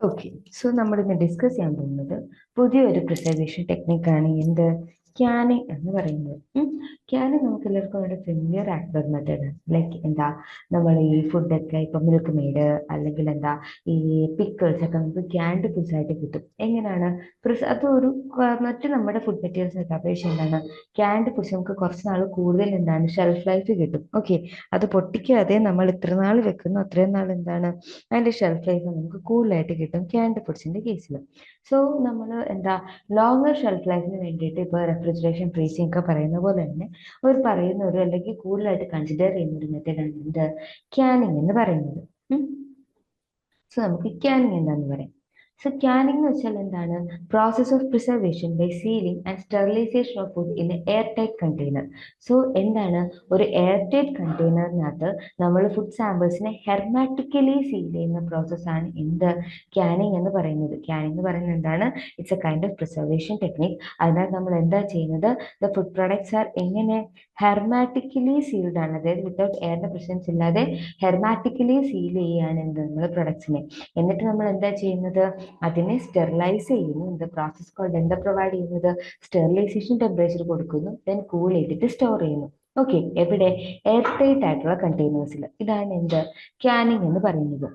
Okay. So നമ്മളിന്ന് discuss ചെയ്യാൻ പോകുന്നത് പുതിയൊരു പ്രിസർവേഷൻ ടെക്നിക്കാണ് എന്ത് ക്യാനിങ് എന്ന് പറയുന്നത്. ക്യാനിങ് നമുക്ക് എല്ലാവർക്കും വളരെ ഫെമിലിയർ ആയിട്ടുള്ള ഒരു മെത്തേഡാണ്. ലൈക്ക് എന്താ, നമ്മൾ ഈ ഫുഡൊക്കെ ഇപ്പൊ മിൽക്ക് മെയ്ഡ് അല്ലെങ്കിൽ എന്താ ഈ പിക്കിൾസ് ഒക്കെ നമുക്ക് ക്യാൻഡ് ഫുഡ്സ് ആയിട്ട് കിട്ടും. എങ്ങനെയാണ് അതൊരു മറ്റു നമ്മുടെ ഫുഡ് മെറ്റീരിയൽസ് ഒക്കെ അപേക്ഷിച്ച് എന്താണ് ക്യാൻഡ് ഫുഡ്സ് നമുക്ക് കുറച്ച് നാൾ കൂടുതൽ എന്താണ് ഷെൽഫ് ലൈഫ് കിട്ടും. ഓക്കെ, അത് പൊട്ടിക്കാതെ നമ്മൾ ഇത്ര നാൾ വെക്കുന്നു അത്രയും നാൾ എന്താണ് അതിന്റെ ഷെൽഫ് ലൈഫ് നമുക്ക് കൂടുതലായിട്ട് കിട്ടും ക്യാൻഡ് ഫുഡ്സിന്റെ കേസിൽ. സോ നമ്മൾ എന്താ ലോങ്ങർ ഷെൽഫ് ലൈഫിന് വേണ്ടിയിട്ട് ഇപ്പോൾ റെഫ്രിജറേഷൻ ഫ്രീസിംഗ് ഒക്കെ പറയുന്ന പോലെ തന്നെ പറയുന്ന ഒരു അല്ലെങ്കിൽ കൂടുതലായിട്ട് കൺസിഡർ ചെയ്യുന്ന ഒരു മെത്തേഡാണ് എന്ത് ക്യാനിങ് എന്ന് പറയുന്നത്. സോ നമുക്ക് ക്യാനിങ് എന്താന്ന് പറയാം. സോ ക്യാനിങ് എന്ന് വെച്ചാൽ എന്താണ്, process of preservation by sealing and sterilization of food in airtight container. So എന്താണ്, ഒരു എയർ ടൈറ്റ് കണ്ടെയ്നറിനകത്ത് നമ്മൾ ഫുഡ് സാമ്പിൾസിനെ ഹെർമാറ്റിക്കലി സീൽ ചെയ്യുന്ന പ്രോസസ്സാണ് എന്ത് ക്യാനിങ് എന്ന് പറയുന്നത്. ക്യാനിങ് എന്ന് പറയുന്നത് എന്താണ്, it's A kind of preservation technique. അതിനാൽ നമ്മൾ എന്താ ചെയ്യുന്നത്, ദ ഫുഡ് പ്രൊഡക്ട്സ് ആർ എങ്ങനെ ഹെർമാറ്റിക്കലി സീൽഡ് ആണ്, അതായത് വിത്തൗട്ട് എയറിന്റെ പ്രസൻസ് ഇല്ലാതെ ഹെർമാറ്റിക്കലി സീൽ ചെയ്യുകയാണ് എന്ത് നമ്മൾ പ്രൊഡക്ട്സിനെ. എന്നിട്ട് നമ്മൾ എന്താ ചെയ്യുന്നത്, അതിനെ സ്റ്റെറിലൈസ് ചെയ്യുന്നു. എന്ത് പ്രോസസ് കോൾഡ് എന്താ പ്രൊവൈഡ് ചെയ്യുന്നത്, സ്റ്റെറിലൈസേഷൻ ടെമ്പറേച്ചർ കൊടുക്കുന്നു, ദെൻ കൂൾ ചെയ്തിട്ട് സ്റ്റോർ ചെയ്യുന്നു. ഓക്കെ, എവിടെ, എയർ ടൈറ്റ് ആയിട്ടുള്ള കണ്ടെയ്നേഴ്സിൽ. ഇതാണ് എന്ത് ക്യാനിങ് എന്ന് പറയുന്നത്.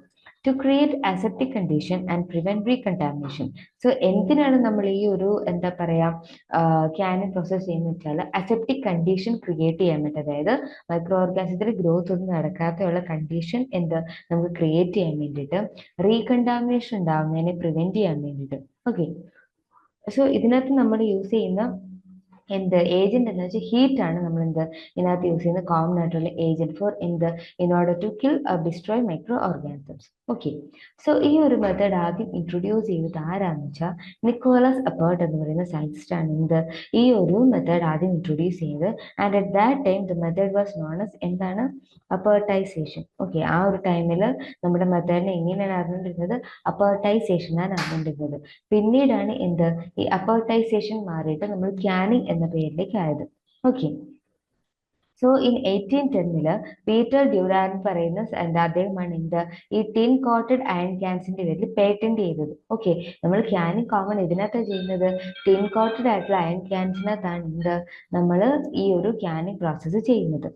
To create aseptic condition and prevent recontamination. So എന്തിനാണ് നമ്മൾ ഈ ഒരു എന്താ പറയാ ക്യാനിങ് പ്രോസസ് ചെയ്യുന്നത് വെച്ചാൽ അസെപ്റ്റിക് കണ്ടീഷൻ ക്രിയേറ്റ് ചെയ്യാൻ വേണ്ടി, അതായത് മൈക്രോ ഓർഗാനിസത്തിൽ ഗ്രോത്ത് ഒന്നും നടക്കാതെയുള്ള കണ്ടീഷൻ എന്ത് നമുക്ക് ക്രിയേറ്റ് ചെയ്യാൻ വേണ്ടിയിട്ട്, റീകണ്ടാമിനേഷൻ ഉണ്ടാവുന്നതിനെ പ്രിവെന്റ് ചെയ്യാൻ വേണ്ടിയിട്ട്. ഓക്കെ, സോ ഇതിനകത്ത് നമ്മൾ യൂസ് ചെയ്യുന്ന ഏജന്റ് എന്ന് വെച്ചാൽ ഹീറ്റ് ആണ്. നമ്മൾ ഇതിനകത്ത് യൂസ് ചെയ്യുന്ന കോമൺ ആയിട്ടുള്ള agent for in order to kill destroy microorganisms. Okay, so ഈ ഒരു മെത്തേഡ് ആദ്യം ഇൻട്രൊഡ്യൂസ് ചെയ്തത് ആരാന്ന് വെച്ചാൽ നിക്കോളസ് അപ്പേർട്ട് എന്ന് പറയുന്ന സയന്റിസ്റ്റ് ആണ് ഈ ഒരു മെത്തേഡ് ആദ്യം ഇൻട്രൊഡ്യൂസ് ചെയ്തത്. And at that time the method was known as എന്താണ്, അപ്പേർട്ടൈസേഷൻ. ഓക്കെ, ആ ഒരു ടൈമിൽ നമ്മുടെ മെത്തേഡിനെ എങ്ങനെയാണ് അറിഞ്ഞിരുന്നത്, അപ്പേർട്ടൈസേഷനാണ് അറിഞ്ഞിരുന്നത്. പിന്നീടാണ് ഈ അപ്പർട്ടൈസേഷൻ മാറിയിട്ട് നമ്മൾ ക്യാനിങ് എന്ന പേരിലേക്ക് ആയത്. Okay, so in 1810 Peter Durand പറയുന്ന അദ്ദേഹമാണ് ഈ ടിൻ കോട്ടഡ് അയൺ ക്യാൻസിന്റെ പേരിൽ പേറ്റന്റ് ചെയ്തത്. ഓക്കെ, നമ്മൾ ക്യാനിങ് കോമൺ ഇതിനകത്ത് ചെയ്യുന്നത് ടിൻ കോട്ടഡ് ആയിട്ടുള്ള അയൺ ക്യാൻസിനകത്താണ് നമ്മൾ ഈ ഒരു ക്യാനിങ് പ്രോസസ്സ് ചെയ്യുന്നത്.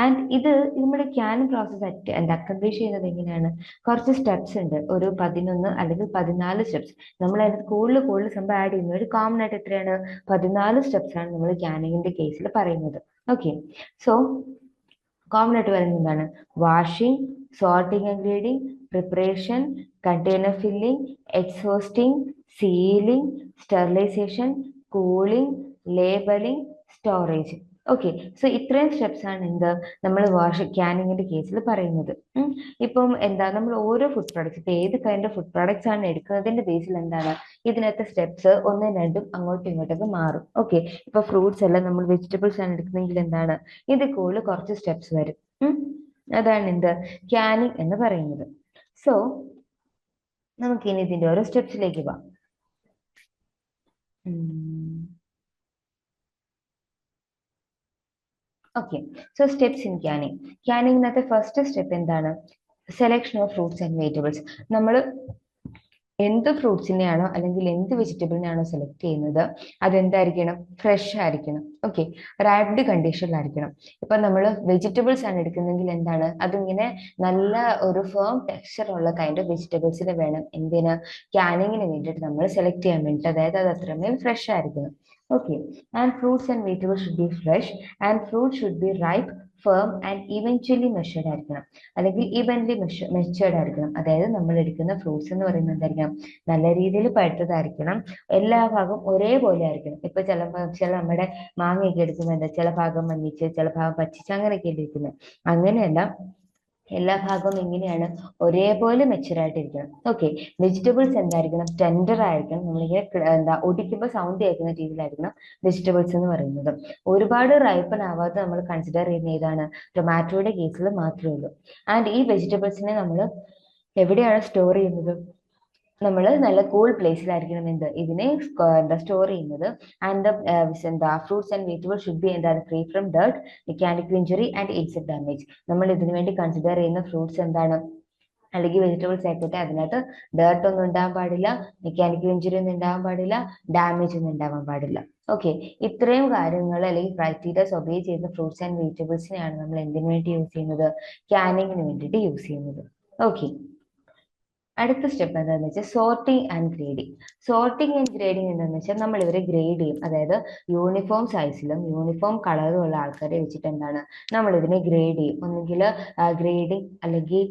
ആൻഡ് ഇത് നമ്മുടെ ക്യാനിങ് പ്രോസസ്സ് അക്കംപ്ലിഷ് ചെയ്യുന്നത് എങ്ങനെയാണ്, കുറച്ച് സ്റ്റെപ്സ് ഉണ്ട്, ഒരു 11 അല്ലെങ്കിൽ 14 സ്റ്റെപ്സ്. നമ്മൾ അതിന് കൂടുതൽ സംഭവം ആഡ് ചെയ്യുന്നത് ഒരു കോമൺ ആയിട്ട് എത്രയാണ്, 14 സ്റ്റെപ്സ് ആണ് നമ്മൾ ക്യാനിങ്ങിന്റെ കേസിൽ പറയുന്നത്. ഓക്കെ, സോ കോമൺ ആയിട്ട് പറയുന്നത് എന്താണ്, washing, sorting and grading, preparation, container filling, exhausting, sealing, sterilization, cooling, labelling, storage. Okay, so ഇത്രയും സ്റ്റെപ്സ് ആണ് നമ്മൾ ക്യാനിങ്ങിന്റെ കേസിൽ പറയുന്നത്. ഇപ്പം നമ്മൾ ഓരോ ഫുഡ് പ്രോഡക്ട്സ്, ഇപ്പൊ ഏത് കൈൻഡ് ഓഫ് ഫുഡ് പ്രോഡക്ട്സ് ആണ് എടുക്കുന്നതിന്റെ ബേസിൽ ഇതിനകത്തെ സ്റ്റെപ്സ് ഒന്നും രണ്ടും അങ്ങോട്ടും ഇങ്ങോട്ടൊക്കെ മാറും. ഓക്കെ, ഇപ്പൊ ഫ്രൂട്ട്സ് എല്ലാം നമ്മൾ വെജിറ്റബിൾസ് ആണ് എടുക്കുന്നെങ്കിൽ ഇത് കൂടുതൽ കുറച്ച് സ്റ്റെപ്സ് വരും. അതാണ് ക്യാനിങ് എന്ന് പറയുന്നത്. സോ നമുക്ക് ഇനി ഇതിന്റെ ഓരോ സ്റ്റെപ്സിലേക്ക് പോവാം. Okay, so steps in canning. ക്യാനിങ്ങിനകത്തെ ഫസ്റ്റ് സ്റ്റെപ്പ് എന്താണ്, selection of fruits and vegetables. നമ്മൾ എന്ത് ഫ്രൂട്ട്സിനെയാണോ അല്ലെങ്കിൽ എന്ത് വെജിറ്റബിളിനെയാണോ സെലക്ട് ചെയ്യുന്നത്, അതെന്തായിരിക്കണം, ഫ്രഷ് ആയിരിക്കണം. ഓക്കെ, റാപ്ഡ് കണ്ടീഷനിലായിരിക്കണം. ഇപ്പൊ നമ്മൾ വെജിറ്റബിൾസ് ആണ് എടുക്കുന്നെങ്കിൽ അതിങ്ങനെ നല്ല ഒരു ഫേം ടെക്സ്ചർ ഉള്ള കൈൻഡ് ഓഫ് വെജിറ്റബിൾസിന് വേണം ക്യാനിങ്ങിന് വേണ്ടിയിട്ട് നമ്മൾ സെലക്ട് ചെയ്യാൻ വേണ്ടിയിട്ട്, അതായത് അത് അത്രമേൽ ഫ്രഷ് ആയിരിക്കണം. Okay, and fruits and vegetables should be fresh and fruit should be ripe, firm and eventually measured ആയിരിക്കണം, അല്ലെങ്കിൽ ഈവൻലി മെച്ചേർഡ് ആയിരിക്കണം. അതായത് നമ്മൾ എടുക്കുന്ന ഫ്രൂട്ട്സ് എന്ന് പറയുന്നത് എന്തായിരിക്കണം, നല്ല രീതിയിൽ പഴുത്തതായിരിക്കണം, എല്ലാ ഭാഗവും ഒരേപോലെ ആയിരിക്കണം. ഇപ്പൊ ചില നമ്മുടെ മാങ്ങയൊക്കെ എടുക്കുന്നുണ്ട്, ചില ഭാഗം മഞ്ഞിച്ച് ചില ഭാഗം പച്ചിച്ച് അങ്ങനെയൊക്കെ ഇരിക്കുന്നത്. അങ്ങനെയല്ല, എല്ലാ ഭാഗവും എങ്ങനെയാണ്, ഒരേപോലെ മെച്ചുറായിട്ടിരിക്കണം. ഓക്കെ, വെജിറ്റബിൾസ് എന്തായിരിക്കണം, ടെൻഡർ ആയിരിക്കണം. നമ്മളിങ്ങനെ ഒടിക്കുമ്പോൾ സൗണ്ട് കേൾക്കുന്ന രീതിയിലായിരിക്കണം വെജിറ്റബിൾസ് എന്ന് പറയുന്നത്. ഒരുപാട് റൈപ്പൻ ആവാതെ നമ്മൾ കൺസിഡർ ചെയ്യുന്ന ഏതാണ്, ടൊമാറ്റോയുടെ കേസിൽ മാത്രമേ ഉള്ളൂ. ആൻഡ് ഈ വെജിറ്റബിൾസിനെ നമ്മൾ എവിടെയാണ് സ്റ്റോർ ചെയ്യുന്നത്, നമ്മൾ നല്ല കൂൾ പ്ലേസിലായിരിക്കണം ഇതിനെ സ്റ്റോർ ചെയ്യുന്നത്. And fruits and vegetable should be free from dirt, mechanical injury and insect damage. നമ്മൾ ഇതിനു വേണ്ടി കൺസിഡർ ചെയ്യുന്ന ഫ്രൂട്ട്സ് അല്ലെങ്കിൽ വെജിറ്റബിൾസ് ആയിക്കോട്ടെ, അതിനകത്ത് ഡേർട്ട് ഒന്നും ഉണ്ടാകാൻ പാടില്ല, മെക്കാനിക്കൽ ഇഞ്ചുറി ഒന്നും ഉണ്ടാകാൻ പാടില്ല, ഡാമേജ് ഒന്നും ഉണ്ടാവാൻ പാടില്ല. ഓക്കെ, ഇത്രയും കാര്യങ്ങൾ അല്ലെങ്കിൽ ക്രൈറ്റീരിയാസ് ഒബേ ചെയ്യുന്ന ഫ്രൂട്ട്സ് ആൻഡ് വെജിറ്റബിൾസിനെയാണ് നമ്മൾ എന്തിനു വേണ്ടി യൂസ് ചെയ്യുന്നത്? ക്യാനിങ്ങിന് വേണ്ടിയിട്ട് യൂസ് ചെയ്യുന്നത്. ഓക്കെ, അടുത്ത സ്റ്റെപ്പ് എന്താണെന്ന് വെച്ചാൽ sorting and grading. Sorting and grading എന്താണെന്ന് വെച്ചാൽ നമ്മൾ ഇവരെ ഗ്രേഡ് ചെയ്യും. അതായത് യൂണിഫോം സൈസിലും യൂണിഫോം കളറും ഉള്ള ആൾക്കാരെ വെച്ചിട്ട് എന്താണ് നമ്മൾ ഇതിനെ ഗ്രേഡ് ചെയ്യും. ഒന്നുകിൽ ഗ്രേഡിങ് അല്ലെങ്കിൽ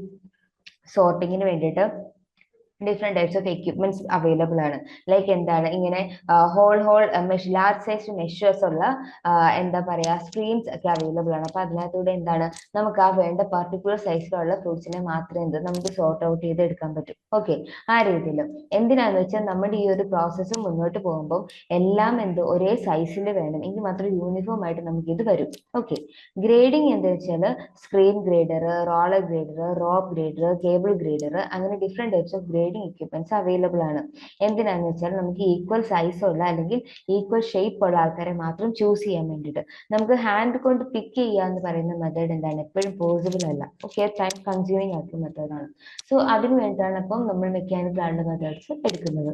സോർട്ടിങ്ങിന് വേണ്ടിയിട്ട് different types of equipments available ആണ്. ലൈക്ക് എന്താണ് ഇങ്ങനെ ഹോൾ ലാർജ് സൈസ് മെഷേഴ്സ് ഉള്ള എന്താ പറയാ സ്ക്രീൻസ് ഒക്കെ അവൈലബിൾ ആണ്. അപ്പൊ അതിനകത്തൂടെ എന്താണ് നമുക്ക് ആ വേണ്ട പർട്ടിക്കുലർ സൈസിലുള്ള ഫ്രൂട്ട്സിനെ മാത്രമേ നമുക്ക് സോർട്ട് ഔട്ട് ചെയ്ത് എടുക്കാൻ പറ്റും. ഓക്കെ, ആ രീതിയിൽ എന്തിനാന്ന് വെച്ചാൽ നമ്മുടെ ഈ ഒരു പ്രോസസ്സ് മുന്നോട്ട് പോകുമ്പോൾ എല്ലാം ഒരേ സൈസിൽ വേണം, എങ്കിൽ മാത്രം യൂണിഫോം ആയിട്ട് നമുക്ക് ഇത് വരും. ഓക്കെ, ഗ്രേഡിങ് എന്താ വെച്ചാൽ screen grader, roller grader, rope grader, cable grader, അങ്ങനെ different types of grading equipments available ആണ്. എന്തിനാന്ന് വെച്ചാൽ നമുക്ക് ഈക്വൽ സൈസ് ഉള്ള അല്ലെങ്കിൽ ഈക്വൽ ഷേപ്പ് ഉള്ള ആൾക്കാരെ മാത്രം ചൂസ് ചെയ്യാൻ വേണ്ടിയിട്ട്. നമുക്ക് ഹാൻഡ് കൊണ്ട് പിക്ക് ചെയ്യുക എന്ന് പറയുന്ന മെത്തേഡ് എന്താണ് എപ്പോഴും പോസിബിൾ അല്ല. ഓക്കെ, ടൈം കൺസ്യൂമിങ് ആയിട്ടുള്ള മെത്തേഡാണ്. സോ അതിന് വേണ്ടിയിട്ടാണ് അപ്പം നമ്മൾ മെക്കാനിക്കൽ ആയിട്ടുള്ള മെത്തേഡ്സ് എടുക്കുന്നത്.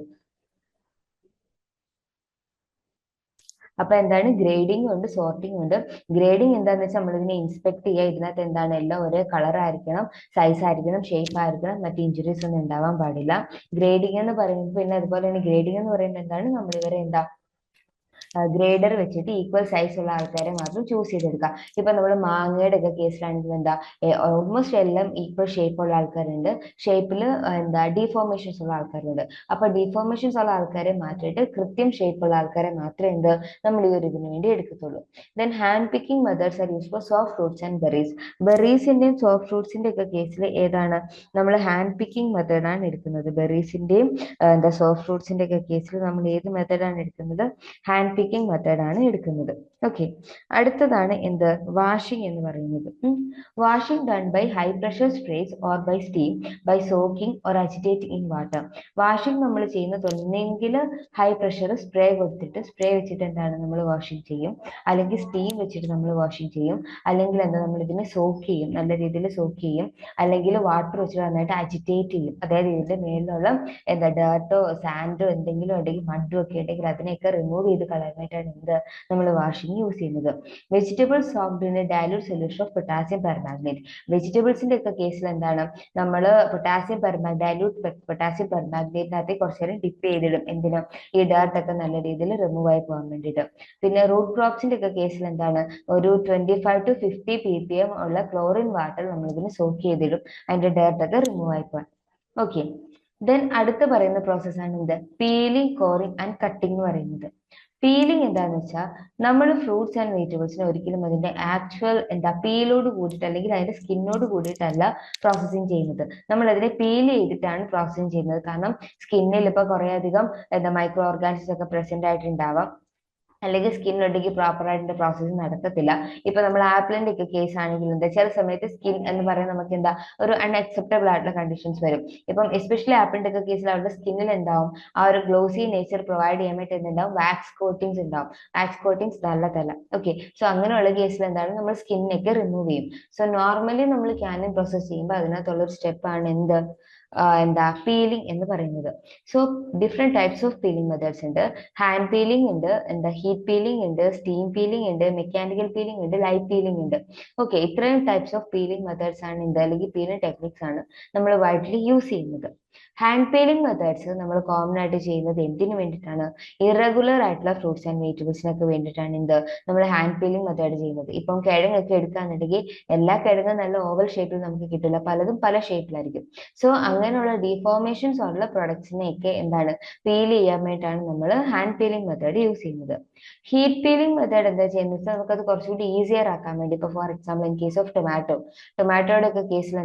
അപ്പൊ എന്താണ് ഗ്രേഡിംഗ് ഉണ്ട്, സോർട്ടിംഗ് ഉണ്ട്. ഗ്രേഡിംഗ് എന്താന്ന് വെച്ചാൽ നമ്മളിതിനെ ഇൻസ്പെക്ട് ചെയ്യുക. ഇതിനകത്ത് എന്താണ് എല്ലാം ഒരേ കളർ ആയിരിക്കണം, സൈസ് ആയിരിക്കണം, ഷേപ്പ് ആയിരിക്കണം, മറ്റ് ഇഞ്ചുറീസ് ഒന്നും ഉണ്ടാവാൻ പാടില്ല. ഗ്രേഡിംഗ് എന്ന് പറയുന്നത് പിന്നെ അതുപോലെ തന്നെ ഗ്രേഡിംഗ് എന്ന് പറയുന്നത് എന്താണ് നമ്മൾ ഇവരെ ഗ്രേഡർ വെച്ചിട്ട് ഈക്വൽ സൈസ് ഉള്ള ആൾക്കാരെ മാത്രം ചൂസ് ചെയ്തെടുക്കുക. ഇപ്പൊ നമ്മൾ മാങ്ങയുടെ ഒക്കെ കേസിലാണെങ്കിൽ ഓൾമോസ്റ്റ് എല്ലാം ഈക്വൽ ഷേപ്പ് ഉള്ള ആൾക്കാരുണ്ട്, ഷേപ്പിൽ ഡിഫോർമേഷൻസ് ഉള്ള ആൾക്കാരുണ്ട്. അപ്പൊ ഡിഫോർമേഷൻസ് ഉള്ള ആൾക്കാരെ മാറ്റിയിട്ട് കൃത്യം ഷേപ്പ് ഉള്ള ആൾക്കാരെ മാത്രമേ നമ്മൾ ഈ ഒരു ഇതിന് വേണ്ടി എടുക്കത്തുള്ളൂ. Then hand picking methods are use for soft fruits and berries. ബെറീസിന്റെയും സോഫ്റ്റ് ഫ്രൂട്ട്സിന്റെ ഒക്കെ കേസിൽ ഏതാണ് നമ്മൾ ഹാൻഡ് പിക്കിംഗ് മെത്തേഡാണ് എടുക്കുന്നത്. ബെറീസിന്റെയും സോഫ്റ്റ് ഫ്രൂട്ട്സിന്റെ ഒക്കെ കേസിൽ നമ്മൾ ഏത് മെത്തേഡാണ് എടുക്കുന്നത്? ഹാൻഡ് പിക്കിംഗ് മെത്തേഡ് ആണ് എടുക്കുന്നത്. ഓക്കെ, അടുത്തതാണ് വാഷിംഗ് എന്ന് പറയുന്നത്. Washing done by high pressure sprays or by steam by soaking or agitating in water. Washing നമ്മൾ ചെയ്യുന്നത് ഒന്നെങ്കിൽ ഹൈ പ്രഷർ സ്പ്രേ വെച്ചിട്ട് നമ്മൾ വാഷിംഗ് ചെയ്യും, അല്ലെങ്കിൽ സ്റ്റീം വെച്ചിട്ട് നമ്മൾ വാഷിംഗ് ചെയ്യും, അല്ലെങ്കിൽ നമ്മൾ ഇതിനെ സോക്ക് ചെയ്യും, നല്ല രീതിയിൽ സോക്ക് ചെയ്യും, അല്ലെങ്കിൽ വാട്ടർ വെച്ചിട്ട് നന്നായിട്ട് അജിറ്റേറ്റ് ചെയ്യും. അതായത് ഇതിന്റെ മേലിലുള്ള ഡേർട്ടോ സാൻഡോ എന്തെങ്കിലും ഉണ്ടെങ്കിൽ മഡും ഒക്കെ ഉണ്ടെങ്കിൽ അതിനെയൊക്കെ റിമൂവ് ചെയ്ത് കളയാനായിട്ടാണ് നമ്മൾ വാഷിംഗ് യൂസ് ചെയ്യുന്നത്. Vegetables soaked in a dilute solution of potassium permanganate. വെജിറ്റബിൾസിന്റെ ഒക്കെ കേസിൽ നമ്മൾ ഡയലൂട്ട് പൊട്ടാസ്യം പെർമാംഗനേറ്റിനകത്ത് കുറച്ചു നേരം ഡിപ്പ് ചെയ്തിടും. ഈ ഡേർട്ട് ഒക്കെ നല്ല രീതിയിൽ റിമൂവ് ആയി പോകാൻ വേണ്ടിയിട്ട്. പിന്നെ റൂട്ട് ക്രോപ്സിന്റെ ഒക്കെ കേസിൽ ഒരു 25 to 50 ppm ഉള്ള ക്ലോറിൻ വാട്ടർ നമ്മൾ ഇതിന് സോക്ക് ചെയ്തിടും, അതിന്റെ ഡേർട്ട് ഒക്കെ റിമൂവ് ആയി പോകാൻ. ഓക്കെ, ദെൻ അടുത്ത് പറയുന്ന പ്രോസസ്സാണ് പീലിംഗ്, കോറിംഗ് ആൻഡ് കട്ടിംഗ് എന്ന് പറയുന്നത്. പീലിംഗ് എന്താന്ന് വെച്ചാൽ നമ്മൾ ഫ്രൂട്ട്സ് ആൻഡ് വെജിറ്റബിൾസിനെ ഒരിക്കലും അതിന്റെ ആക്ച്വൽ പീലോട് കൂടിയിട്ട് അല്ലെങ്കിൽ അതിന്റെ സ്കിന്നോട് കൂടിയിട്ടല്ല പ്രോസസ്സിങ് ചെയ്യുന്നത്. നമ്മൾ അതിനെ പീൽ ചെയ്തിട്ടാണ് പ്രോസസ്സിങ് ചെയ്യുന്നത്. കാരണം സ്കിന്നിൽ ഇപ്പൊ കുറെ അധികം മൈക്രോ ഓർഗാനിസംസ് ഒക്കെ പ്രസന്റ് ആയിട്ടുണ്ടാവാം, അല്ലെങ്കിൽ സ്കിൻ ഉണ്ടെങ്കിൽ പ്രോപ്പർ ആയിട്ട് പ്രോസസ്സ് നടക്കത്തില്ല. ഇപ്പൊ നമ്മൾ ആപ്പിളിന്റെ ഒക്കെ കേസ് ആണെങ്കിൽ ചില സമയത്ത് സ്കിൻ എന്ന് പറയുന്നത് നമുക്ക് ഒരു അൺഅക്സെപ്റ്റബിൾ ആയിട്ടുള്ള കണ്ടീഷൻസ് വരും. ഇപ്പം എസ്പെഷ്യലി ആപ്പിളിന്റെ ഒക്കെ കേസിൽ അവരുടെ സ്കിന്നിൽ ആ ഒരു ഗ്ലോസി നേച്ചർ പ്രൊവൈഡ് ചെയ്യാൻ വേണ്ടി വാക്സ് കോട്ടിങ്സ് ഉണ്ടാവും. വാക്സ് കോട്ടിങ്സ് നല്ലതല്ല. ഓക്കെ, സോ അങ്ങനെയുള്ള കേസിൽ നമ്മൾ സ്കിന്നൊക്കെ റിമൂവ് ചെയ്യും. സോ നോർമലി നമ്മൾ ക്യാനിങ് പ്രോസസ് ചെയ്യുമ്പോൾ അതിനകത്തുള്ള ഒരു സ്റ്റെപ്പാണ് പീലിംഗ് എന്ന് പറയുന്നത്. So different types of peeling methods ഉണ്ട്. ഹാൻഡ് പീലിംഗ് ഉണ്ട്, ഹീറ്റ് പീലിംഗ് ഉണ്ട്, സ്റ്റീം പീലിംഗ് ഉണ്ട്, മെക്കാനിക്കൽ പീലിംഗ് ഉണ്ട്, ലൈറ്റ് പീലിംഗ് ഉണ്ട്. ഓക്കെ, ഇത്രയും ടൈപ്സ് ഓഫ് പീലിംഗ് മെത്തേഡ്സ് ആണ് അല്ലെങ്കിൽ പീലിംഗ് ടെക്നിക്സ് ആണ് നമ്മൾ വൈഡ്ലി യൂസ് ചെയ്യുന്നത്. ഹാൻഡ് പീലിംഗ് മെത്തേഡ്സ് നമ്മൾ കോമൺ ആയിട്ട് ചെയ്യുന്നത് എന്തിനു വേണ്ടിയിട്ടാണ്? ഇറഗുലർ ആയിട്ടുള്ള ഫ്രൂട്ട്സ് ആൻഡ് വെജിറ്റബിൾസിനൊക്കെ വേണ്ടിയിട്ടാണ് നമ്മൾ ഹാൻഡ് പീലിംഗ് മെത്തേഡ് ചെയ്യുന്നത്. ഇപ്പം കിഴങ്ങൊക്കെ എടുക്കുകയാണെന്നുണ്ടെങ്കിൽ എല്ലാ കിഴങ്ങും നല്ല ഓവൽ ഷേപ്പിൽ നമുക്ക് കിട്ടില്ല, പലതും പല ഷേപ്പിലായിരിക്കും. സോ അങ്ങനെയുള്ള ഡിഫോർമേഷൻസ് ഉള്ള പ്രൊഡക്ട്സിനെയൊക്കെ പീൽ ചെയ്യാൻ വേണ്ടിയിട്ടാണ് നമ്മൾ ഹാൻഡ് പീലിംഗ് മെത്തേഡ് യൂസ് ചെയ്യുന്നത്. ഹീറ്റ് പീലിംഗ് മെത്തേഡ് എന്താ ചെയ്യുന്നത് വെച്ചാൽ നമുക്കത് കുറച്ചുകൂടി ഈസിയർ ആക്കാൻ വേണ്ടി, ഇപ്പൊ for example in case of ടൊമാറ്റോയുടെ ഒക്കെ കേസിൽ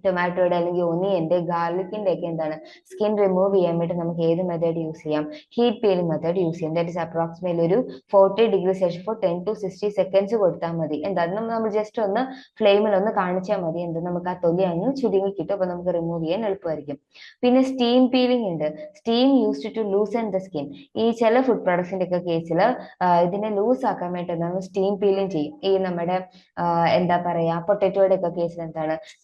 ടൊമാറ്റോയുടെ അല്ലെങ്കിൽ ഒനിയന്റെ ഗാർലിക്കിന്റെ ഒക്കെ സ്കിൻ റിമൂവ് ചെയ്യാൻ വേണ്ടി നമുക്ക് ഏത് മെത്തേഡ് യൂസ് ചെയ്യാം? ഹീറ്റ് പീലിംഗ് മെത്തേഡ് യൂസ് ചെയ്യാം. ദാറ്റ് ഇസ് അപ്രോക്സിമേറ്റ്ലി ഒരു 40°C ഫോർ 10 to 60 seconds കൊടുത്താൽ മതി. നമ്മൾ ജസ്റ്റ് ഒന്ന് ഫ്ലെയിമിൽ ഒന്ന് കാണിച്ചാൽ മതി, നമുക്ക് ആ തൊലി അങ്ങ് ചുരുങ്ങി കിട്ടും. അപ്പൊ നമുക്ക് റിമൂവ് ചെയ്യാൻ എളുപ്പമായിരിക്കും. പിന്നെ സ്റ്റീം പീലിംഗ് ഉണ്ട്. Steam used to loosen the skin. ഈ ചില ഫുഡ് പ്രൊഡക്ട്സിന്റെ ഒക്കെ കേസിൽ ഇതിനെ ലൂസ് ആക്കാൻ വേണ്ടി സ്റ്റീം പീലിംഗ് ചെയ്യും. ഈ നമ്മുടെ പൊട്ടറ്റോയുടെ ഒക്കെ കേസിൽ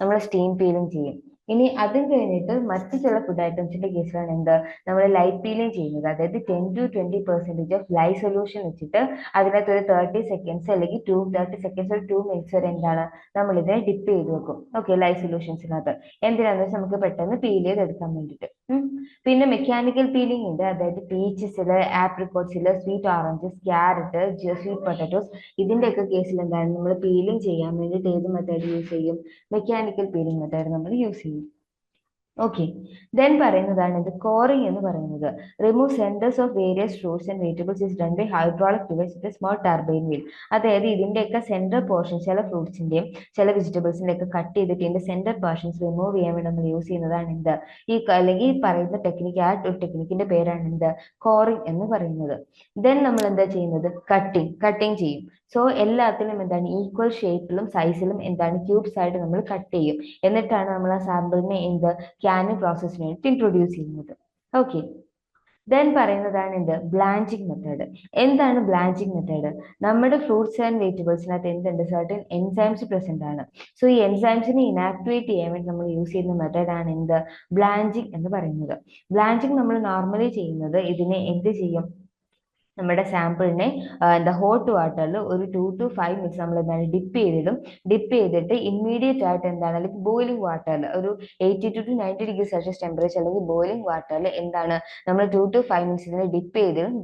നമ്മൾ സ്റ്റീം പീലിംഗ് ചെയ്യും. ഇനി അതും കഴിഞ്ഞിട്ട് മറ്റു ചില ഫുഡ് ഐറ്റംസിന്റെ കേസിലാണ് എന്ത് നമ്മൾ ലൈറ്റ് പീലിംഗ് ചെയ്യുന്നത്. അതായത് 10 to 20% ഓഫ് ലൈവ് സൊല്യൂഷൻ വെച്ചിട്ട് അതിനകത്ത് ഒരു 30 സെക്കൻഡ്സ് അല്ലെങ്കിൽ 30 സെക്കൻഡ്സ് ഒരു 2 മിനിറ്റ്സ് വരെ എന്താണ് നമ്മൾ ഇതിനെ ഡിപ്പ് ചെയ്ത് വെക്കും. ഓക്കെ, ലൈവ് സൊല്യൂഷൻസിനകത്ത് എന്തിനാന്ന് വെച്ചാൽ നമുക്ക് പെട്ടെന്ന് പീൽ ചെയ്തെടുക്കാൻ വേണ്ടിയിട്ട്. പിന്നെ മെക്കാനിക്കൽ പീലിംഗ് ഉണ്ട്. അതായത് പീച്ചസില്, ആപ്രിക്കോട്ട്സില്, sweet oranges, carrot, sweet potatoes, ഇതിന്റെയൊക്കെ കേസിൽ എന്താണ് നമ്മൾ പീലിംഗ് ചെയ്യാൻ വേണ്ടിയിട്ട് ഏത് മെത്തേഡ് യൂസ് ചെയ്യും? മെക്കാനിക്കൽ പീലിംഗ് മെത്തേഡ് നമ്മൾ യൂസ് ചെയ്യും. ഓക്കെ, ദെൻ പറയുന്നതാണ് ഇത് കോറിംഗ് എന്ന് പറയുന്നത്. Remove centres of various fruits and vegetables is done by hydraulic device with small turbine wheel. അതായത് ഇതിന്റെയൊക്കെ സെന്റർ പോർഷൻ ചില ഫ്രൂട്ട്സിന്റെയും ചില വെജിറ്റബിൾസിന്റെ ഒക്കെ കട്ട് ചെയ്തിട്ട് ഇതിന്റെ സെന്റർ പോർഷൻസ് റിമൂവ് ചെയ്യാൻ വേണ്ടി നമ്മൾ യൂസ് ചെയ്യുന്നതാണ് എന്ത് അല്ലെങ്കിൽ ഈ പറയുന്ന ടെക്നിക്ക്. ആ ഒരു ടെക്നിക്കിന്റെ പേരാണ് എന്ത് കോറിംഗ് എന്ന് പറയുന്നത്. ദെൻ നമ്മൾ എന്താ ചെയ്യുന്നത്? കട്ടിങ് ചെയ്യും. സോ എല്ലാത്തിനും എന്താണ് ഈക്വൽ ഷേപ്പിലും സൈസിലും എന്താണ് ക്യൂബ്സ് ആയിട്ട് നമ്മൾ കട്ട് ചെയ്യും. എന്നിട്ടാണ് നമ്മൾ ആ സാമ്പിളിനെ എന്ത് ക്യാനിങ് പ്രോസസ്സിന് വേണ്ടി ഇൻട്രൊഡ്യൂസ് ചെയ്യുന്നത്. ഓക്കെ, ദെൻ പറയുന്നതാണ് എന്ത് ബ്ലാഞ്ചിങ് മെത്തേഡ്. എന്താണ് ബ്ലാഞ്ചിങ് മെത്തേഡ്? നമ്മുടെ ഫ്രൂട്ട്സ് ആൻഡ് വെജിറ്റബിൾസിനകത്ത് എന്തുണ്ട്? സർട്ടൻ എൻസൈംസ് പ്രസന്റ് ആണ്. സോ ഈ എൻസൈംസിനെ ഇനാക്ടിവേറ്റ് ചെയ്യാൻ വേണ്ടി നമ്മൾ യൂസ് ചെയ്യുന്ന മെത്തേഡാണ് എന്ത് ബ്ലാഞ്ചിങ് എന്ന് പറയുന്നത്. ബ്ലാഞ്ചിങ് നമ്മൾ നോർമലി ചെയ്യുന്നത് ഇതിനെ എന്ത് ചെയ്യും? നമ്മുടെ സാമ്പിളിനെ എന്താ ഹോട്ട് വാട്ടറിൽ ഒരു 2 to 5 മിനിറ്റ്സ് നമ്മൾ എന്താണ് ഡിപ്പ് ചെയ്തിട്ട് ഇമ്മീഡിയറ്റ് ആയിട്ട് എന്താണ് അല്ലെങ്കിൽ ബോയിലിംഗ് വാട്ടറിൽ ഒരു 82 to 90 ഡിഗ്രി സെൽഷ്യസ് ടെമ്പറേച്ചർ അല്ലെങ്കിൽ ബോയിലിംഗ് വാട്ടറിൽ എന്താണ് നമ്മൾ 2 to 5 മിനിറ്റ്സ് ഇതിനെ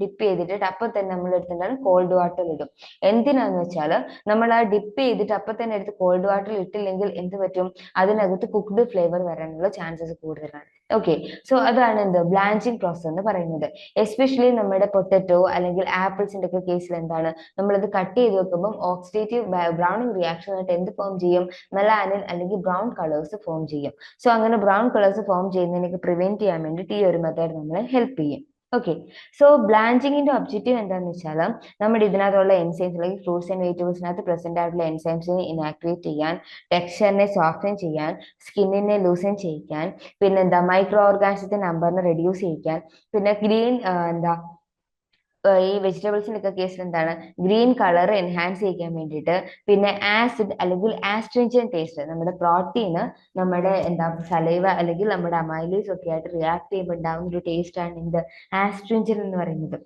ഡിപ്പ് ചെയ്തിട്ട് അപ്പം തന്നെ നമ്മൾ എടുത്ത് എന്താണ് കോൾഡ് വാട്ടറിൽ ഇടും. എന്തിനാന്ന് വെച്ചാൽ നമ്മൾ ആ ഡിപ്പ് ചെയ്തിട്ട് അപ്പം തന്നെ എടുത്ത് കോൾഡ് വാട്ടറിൽ ഇട്ടില്ലെങ്കിൽ എന്ത് പറ്റും? അതിനകത്ത് കുക്ക്ഡ് ഫ്ലേവർ വരാനുള്ള ചാൻസസ് കൂടുതലാണ്. ഓക്കെ, സോ അതാണ് എന്ത് ബ്ലാഞ്ചിങ് പ്രോസസ് എന്ന് പറയുന്നത്. എസ്പെഷ്യലി നമ്മുടെ പൊട്ടറ്റോ അല്ലെങ്കിൽ ആപ്പിൾസിന്റെ ഒക്കെ കേസിൽ എന്താണ് നമ്മളിത് കട്ട് ചെയ്ത് വെക്കുമ്പോൾ ഓക്സിഡേറ്റീവ് ബ്രൗണിങ് റിയാക്ഷൻ ആയിട്ട് എന്ത് ഫോം ചെയ്യും? മെലാനിൻ അല്ലെങ്കിൽ ബ്രൗൺ കളേഴ്സ് ഫോം ചെയ്യും. സോ അങ്ങനെ ബ്രൗൺ കളേഴ്സ് ഫോം ചെയ്യുന്നതിനൊക്കെ പ്രിവെന്റ് ചെയ്യാൻ വേണ്ടിയിട്ട് ഈ ഒരു മെത്തേഡ് നമ്മളെ ഹെൽപ്പ് ചെയ്യും. ഓക്കെ, സോ ബ്ലാഞ്ചിങ്ങിന്റെ ഒബ്ജക്റ്റീവ് എന്താണെന്ന് വെച്ചാൽ നമ്മുടെ ഇതിനകത്തുള്ള എൻസൈംസ് അല്ലെങ്കിൽ ഫ്രൂട്ട്സ് ആൻഡ് വെജിറ്റബിൾസിനകത്ത് പ്രസന്റ് ആയിട്ടുള്ള എൻസൈംസിനെ ഇനാക്ടിവേറ്റ് ചെയ്യാൻ, ടെക്സ്ചറിനെ സോഫ്റ്റൻ ചെയ്യാൻ, സ്കിന്നിനെ ലൂസൻ ചെയ്യിക്കാൻ, പിന്നെ എന്താ മൈക്രോ ഓർഗാനിസത്തിന്റെ നമ്പറിനെ റെഡ്യൂസ് ചെയ്യിക്കാൻ, പിന്നെ ഗ്രീൻ എന്താ ഈ വെജിറ്റബിൾസിന്റെ ഒക്കെ കേസിൽ എന്താണ് ഗ്രീൻ കളർ എൻഹാൻസ് ചെയ്യിക്കാൻ വേണ്ടിയിട്ട്, പിന്നെ ആസിഡ് അല്ലെങ്കിൽ ആസ്ട്രിഞ്ചൻ ടേസ്റ്റ്, നമ്മുടെ പ്രോട്ടീന് നമ്മുടെ എന്താ സലൈവ അല്ലെങ്കിൽ നമ്മുടെ അമൈലേസ് ഒക്കെ ആയിട്ട് റിയാക്ട് ചെയ്യുമ്പോൾ ഉണ്ടാകുന്ന ഒരു ടേസ്റ്റ് ആണ് എന്ത് ആസ്ട്രിഞ്ചൻ എന്ന് പറയുന്നത്.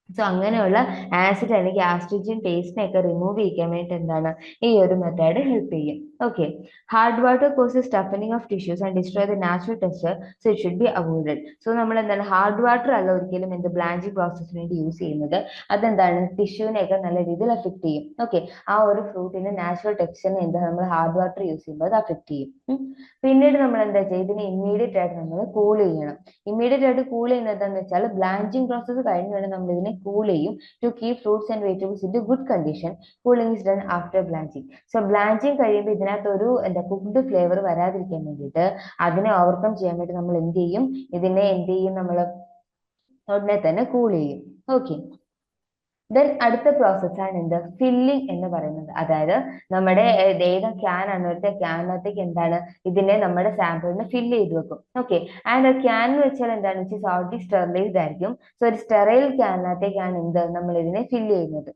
സോ അങ്ങനെയുള്ള ആസിഡ് അല്ലെങ്കിൽ ആസ്ട്രിജൻ ടേസ്റ്റിനെ ഒക്കെ റിമൂവ് ചെയ്യാൻ വേണ്ടി എന്താണ് ഈ ഒരു മെത്തേഡ് ഹെൽപ്പ് ചെയ്യും. ഓക്കെ, ഹാർഡ് വാട്ടർ കോസസ് ടഫനിങ് of tissues and destroy the natural texture, so it should be avoided. So നമ്മൾ എന്താണ് ഹാർഡ് വാട്ടർ അല്ല ഒരിക്കലും എന്ത് ബ്ലാഞ്ചിങ് പ്രോസസ്സിന് വേണ്ടി യൂസ് ചെയ്യുന്നത്. അതെന്താണ് ടിഷ്യൂവിനെയൊക്കെ നല്ല രീതിയിൽ അഫക്ട് ചെയ്യും. ഓക്കെ, ആ ഒരു ഫ്രൂട്ടിന്റെ നാച്ചുറൽ ടെക്സ്ചറിനെ എന്താ നമ്മൾ ഹാർഡ് വാട്ടർ യൂസ് ചെയ്യുമ്പോൾ അത് അഫക്ട് ചെയ്യും. പിന്നീട് നമ്മൾ എന്താ ചെയ്യുക? ഇതിനെ ഇമ്മീഡിയറ്റ് ആയിട്ട് നമ്മൾ കൂൾ ചെയ്യണം. ഇമ്മീഡിയറ്റ് ആയിട്ട് കൂൾ ചെയ്യുന്നത് എന്താണെന്ന് വെച്ചാൽ ബ്ലാഞ്ചിങ് പ്രോസസ്സ് കഴിഞ്ഞ് വേണം നമ്മൾ ഇതിനെ കൂൾ ചെയ്യും to keep fruits and vegetables in good condition. Cooling is done after blanching. So blanching കഴിയുമ്പോൾ ഇതിനകത്ത് ഒരു എന്താ കുക്ക്ഡ് ഫ്ലേവർ വരാതിരിക്കാൻ വേണ്ടിയിട്ട് അതിനെ ഓവർകം ചെയ്യാൻ വേണ്ടി നമ്മൾ എന്ത് ചെയ്യും നമ്മൾ ഉടനെ തന്നെ കൂൾ ചെയ്യും. ഓക്കെ, ദെൻ അടുത്ത പ്രോസസ്സാണ് എന്ത് ഫില്ലിംഗ് എന്ന് പറയുന്നത്. അതായത് നമ്മുടെ ഏതാ ക്യാൻ ആണ് ഒരു ക്യാനകത്തേക്ക് എന്താണ് ഇതിനെ നമ്മുടെ സാമ്പിളിനെ ഫില്ല് ചെയ്ത് വെക്കും. ഓക്കെ, ആൻഡ് ക്യാൻ എന്ന് വെച്ചാൽ എന്താണ് വെച്ചാൽ ഓൾറെഡി സ്റ്റെറിലൈസ്ഡ് ആയിരിക്കും. സോ ഒരു സ്റ്റെറൈൽ ക്യാനകത്തേക്കാണ് എന്ത് നമ്മൾ ഇതിനെ ഫില്ല് ചെയ്യുന്നത്.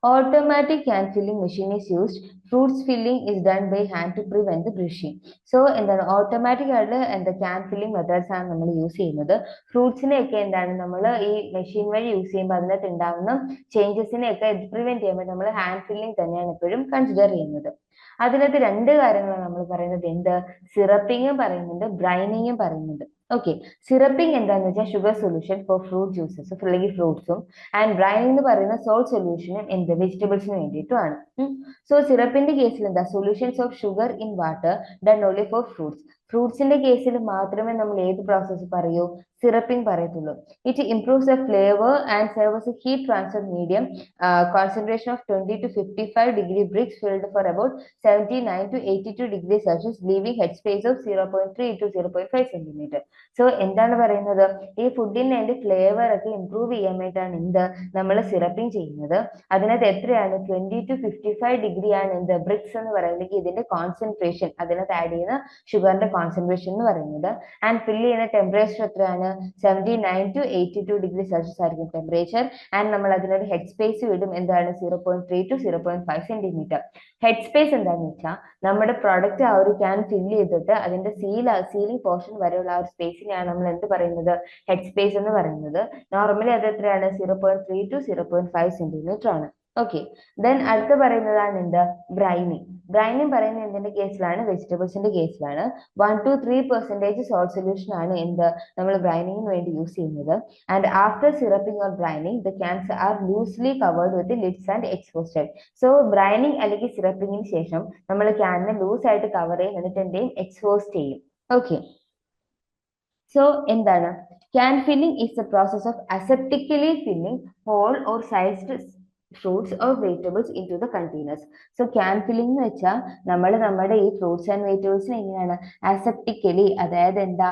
Automatic can filling machine is used. Fruits filling is done by hand to prevent the bruising. So എന്താണ് ഓട്ടോമാറ്റിക് ആയിട്ട് എന്താ ക്യാൻ ഫില്ലിംഗ് മെത്തേഡ്സ് ആണ് നമ്മൾ യൂസ് ചെയ്യുന്നത്. ഫ്രൂട്ട്സിനെ ഒക്കെ എന്താണ് നമ്മൾ ഈ മെഷീൻ വഴി യൂസ് ചെയ്യുമ്പോൾ അതിനകത്ത് ഉണ്ടാകുന്ന ചേഞ്ചസിനെ ഒക്കെ പ്രിവെന്റ് ചെയ്യാൻ വേണ്ടി നമ്മൾ ഹാൻഡ് ഫില്ലിംഗ് തന്നെയാണ് എപ്പോഴും കൺസിഡർ ചെയ്യുന്നത്. അതിനകത്ത് രണ്ട് കാര്യങ്ങളാണ് നമ്മൾ പറയുന്നത്. എന്ത് സിറപ്പിങ്ങും പറയുന്നുണ്ട്, ബ്രൈനിങ്ങും പറയുന്നുണ്ട്. ഓക്കെ, സിറപ്പിംഗ് എന്താണെന്ന് വെച്ചാൽ sugar solution for fruit juices അല്ലെങ്കിൽ ഫ്രൂട്ട്സും, ആൻഡ് ബ്രൈനിങ് എന്ന് പറയുന്ന സോൾട്ട് സൊല്യൂഷനും എന്ത് വെജിറ്റബിൾസിന് വേണ്ടിയിട്ടുമാണ്. സോ സിറപ്പിന്റെ കേസിൽ എന്താ solutions of sugar in water done only for fruits. ഫ്രൂട്ട്സിന്റെ കേസിൽ മാത്രമേ നമ്മൾ ഏത് പ്രോസസ്സ് പറയൂ? സിറപ്പിംഗ് പറയത്തുള്ളൂ. It improves the flavour and serves a heat transfer medium. Concentration of 20 to 55 degree bricks filled for about 79 to 82 degrees Celsius, leaving headspace of 0.3 to 0.5 centimeter. So എന്താണ് പറയുന്നത്, ഈ ഫുഡിന്റെ അതിന്റെ ഫ്ലേവർ ഒക്കെ ഇമ്പ്രൂവ് ചെയ്യാൻ വേണ്ടിയിട്ടാണ് എന്ത് നമ്മൾ സിറപ്പിംഗ് ചെയ്യുന്നത്. അതിനകത്ത് എത്രയാണ് 20 to 55 ആണ് എന്ത് ബ്രിക്സ് എന്ന് പറയുന്നത്, ഇതിന്റെ കോൺസെൻട്രേഷൻ, അതിനകത്ത് ആഡ് ചെയ്യുന്ന ഷുഗറിന്റെ കോൺസെൻട്രേഷൻ എന്ന് പറയുന്നത്. ആൻഡ് ഫില്ല് ചെയ്യുന്ന ടെമ്പറേച്ചർ എത്രയാണ്, 79 to 82 degrees Celsius ആയിരിക്കും ടെമ്പറേച്ചർ. ആൻഡ് നമ്മൾ അതിനൊരു ഹെഡ് സ്പേസ് വിടും, എന്താണ് 0.3 to 0.5 സെന്റിമീറ്റർ. ഹെഡ് സ്പേസ് എന്താണെന്ന് വെച്ചാൽ നമ്മുടെ പ്രൊഡക്റ്റ് ആ ഒരു ക്യാൻ ഫില്ല് ചെയ്തിട്ട് അതിന്റെ സീലിംഗ് പോർഷൻ വരെയുള്ള ആ ഒരു സ്പേസിനെയാണ് നമ്മൾ എന്ത് പറയുന്നത്, ഹെഡ് സ്പേസ് എന്ന് പറയുന്നത്. നോർമലി അത് എത്രയാണ്, 0.3 to 0.5 സെന്റിമീറ്റർ ആണ്. ഓക്കെ, ദെൻ അടുത്ത് പറയുന്നതാണ് എന്ത്, ബ്രൈനിങ്. ബ്രൈനിങ് പറയുന്നത് എന്തിന്റെ കേസിലാണ്, വെജിറ്റബിൾസിന്റെ കേസിലാണ്. 1 to 3% സോൾട്ട് സൊല്യൂഷൻ ആണ് എന്ത് നമ്മൾ ബ്രൈനിങ്ങിന് വേണ്ടി യൂസ് ചെയ്യുന്നത്. And after syruping or brining the cans are loosely covered with lids and exhausted. So brining അല്ലെങ്കിൽ സിറപ്പിങ്ങിന് ശേഷം നമ്മൾ ക്യാനിനെ ലൂസ് ആയിട്ട് കവർ ചെയ്യും, എന്നിട്ട് എന്ത് ചെയ്യും, എക്സ്പോസ്റ്റ് ചെയ്യും. ഓക്കെ, സോ എന്താണ്, can filling is the process of aseptically filling whole or sized fruits or vegetables into the containers. So can filling എന്ന് വെച്ചാൽ നമ്മൾ നമ്മുടെ ഈ ഫ്രൂട്ട്സ് ആൻഡ് വെജിറ്റബിൾസിനെ എങ്ങനെയാണ് അസെപ്റ്റിക്കലി, അതായത് എന്താ,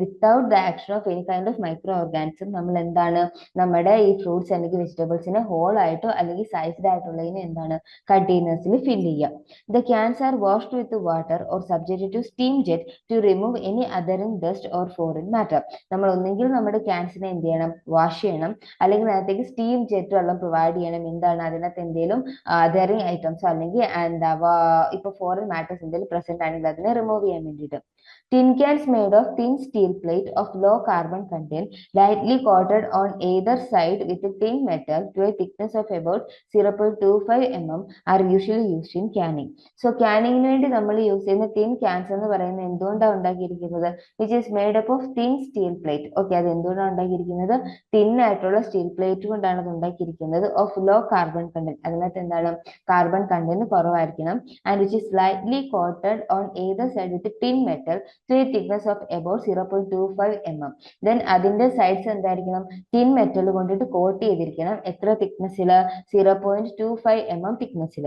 without the action of any kind of micro organism, നമ്മൾ എന്താണ് നമ്മുടെ ഈ ഫ്രൂട്ട്സ് അല്ലെങ്കിൽ വെജിറ്റബിൾസിനെ ഹോൾ ആയിട്ടോ അല്ലെങ്കിൽ സൈസ്ഡ് ആയിട്ടുള്ളതിനെ എന്താണ് കണ്ടെയ്നേഴ്സിൽ ഫില്ല് ചെയ്യുക. The cans are washed with water or subjected to steam jet to remove any adhering dust or foreign matter. നമ്മൾ ഒന്നെങ്കിൽ നമ്മുടെ ക്യാൻസിനെ എന്ത് ചെയ്യണം, വാഷ് ചെയ്യണം, അല്ലെങ്കിൽ അതിനകത്തേക്ക് സ്റ്റീം ജെറ്റ് വെള്ളം പ്രൊവൈഡ് ചെയ്യണം. എന്താണ് അതിനകത്ത് എന്തെങ്കിലും അതറിംഗ് ഐറ്റംസ് അല്ലെങ്കിൽ എന്താ ഇപ്പൊ ഫോറിൻ മാറ്റേഴ്സ് എന്തെങ്കിലും പ്രസന്റ് ആണെങ്കിൽ അതിനെ റിമൂവ് ചെയ്യാൻ വേണ്ടിയിട്ട്. Tin cans made of thin steel plate of low carbon content, lightly coated on either side with tin metal to a thickness of about 0.25 mm are usually used in canning. So canning വേണ്ടി നമ്മൾ use ചെയ്യുന്ന tin cans എന്ന് പറയുന്നത് എന്തുകൊണ്ടാണ് ഉണ്ടാക്കിയിരിക്കുന്നത്, which is made up of thin steel plate. Okay, അത് എന്തുകൊണ്ടാണ് ഉണ്ടാക്കിയിരിക്കുന്നത്, തിൻ ആയിട്ടുള്ള സ്റ്റീൽ പ്ലേറ്റ് കൊണ്ടാണ് അത് ഉണ്ടാക്കിയിരിക്കുന്നത്. ഓഫ് ലോ കാർബൺ കണ്ടന്റ്, അതിനകത്ത് എന്താണ് കാർബൺ കണ്ടന്റ് കുറവായിരിക്കണം. And which is slightly coated on either side with tin metal to a thickness of about 0.25 mm. Then അതിന്റെ സൈഡ്സ് എന്തായിരിക്കണം, ടിൻ മെറ്റൽ കൊണ്ടിട്ട് കോട്ട് ചെയ്തിരിക്കണം. എത്ര തിക്നെസ്സിൽ, 0.25 mm തിക്നെസ്സിൽ.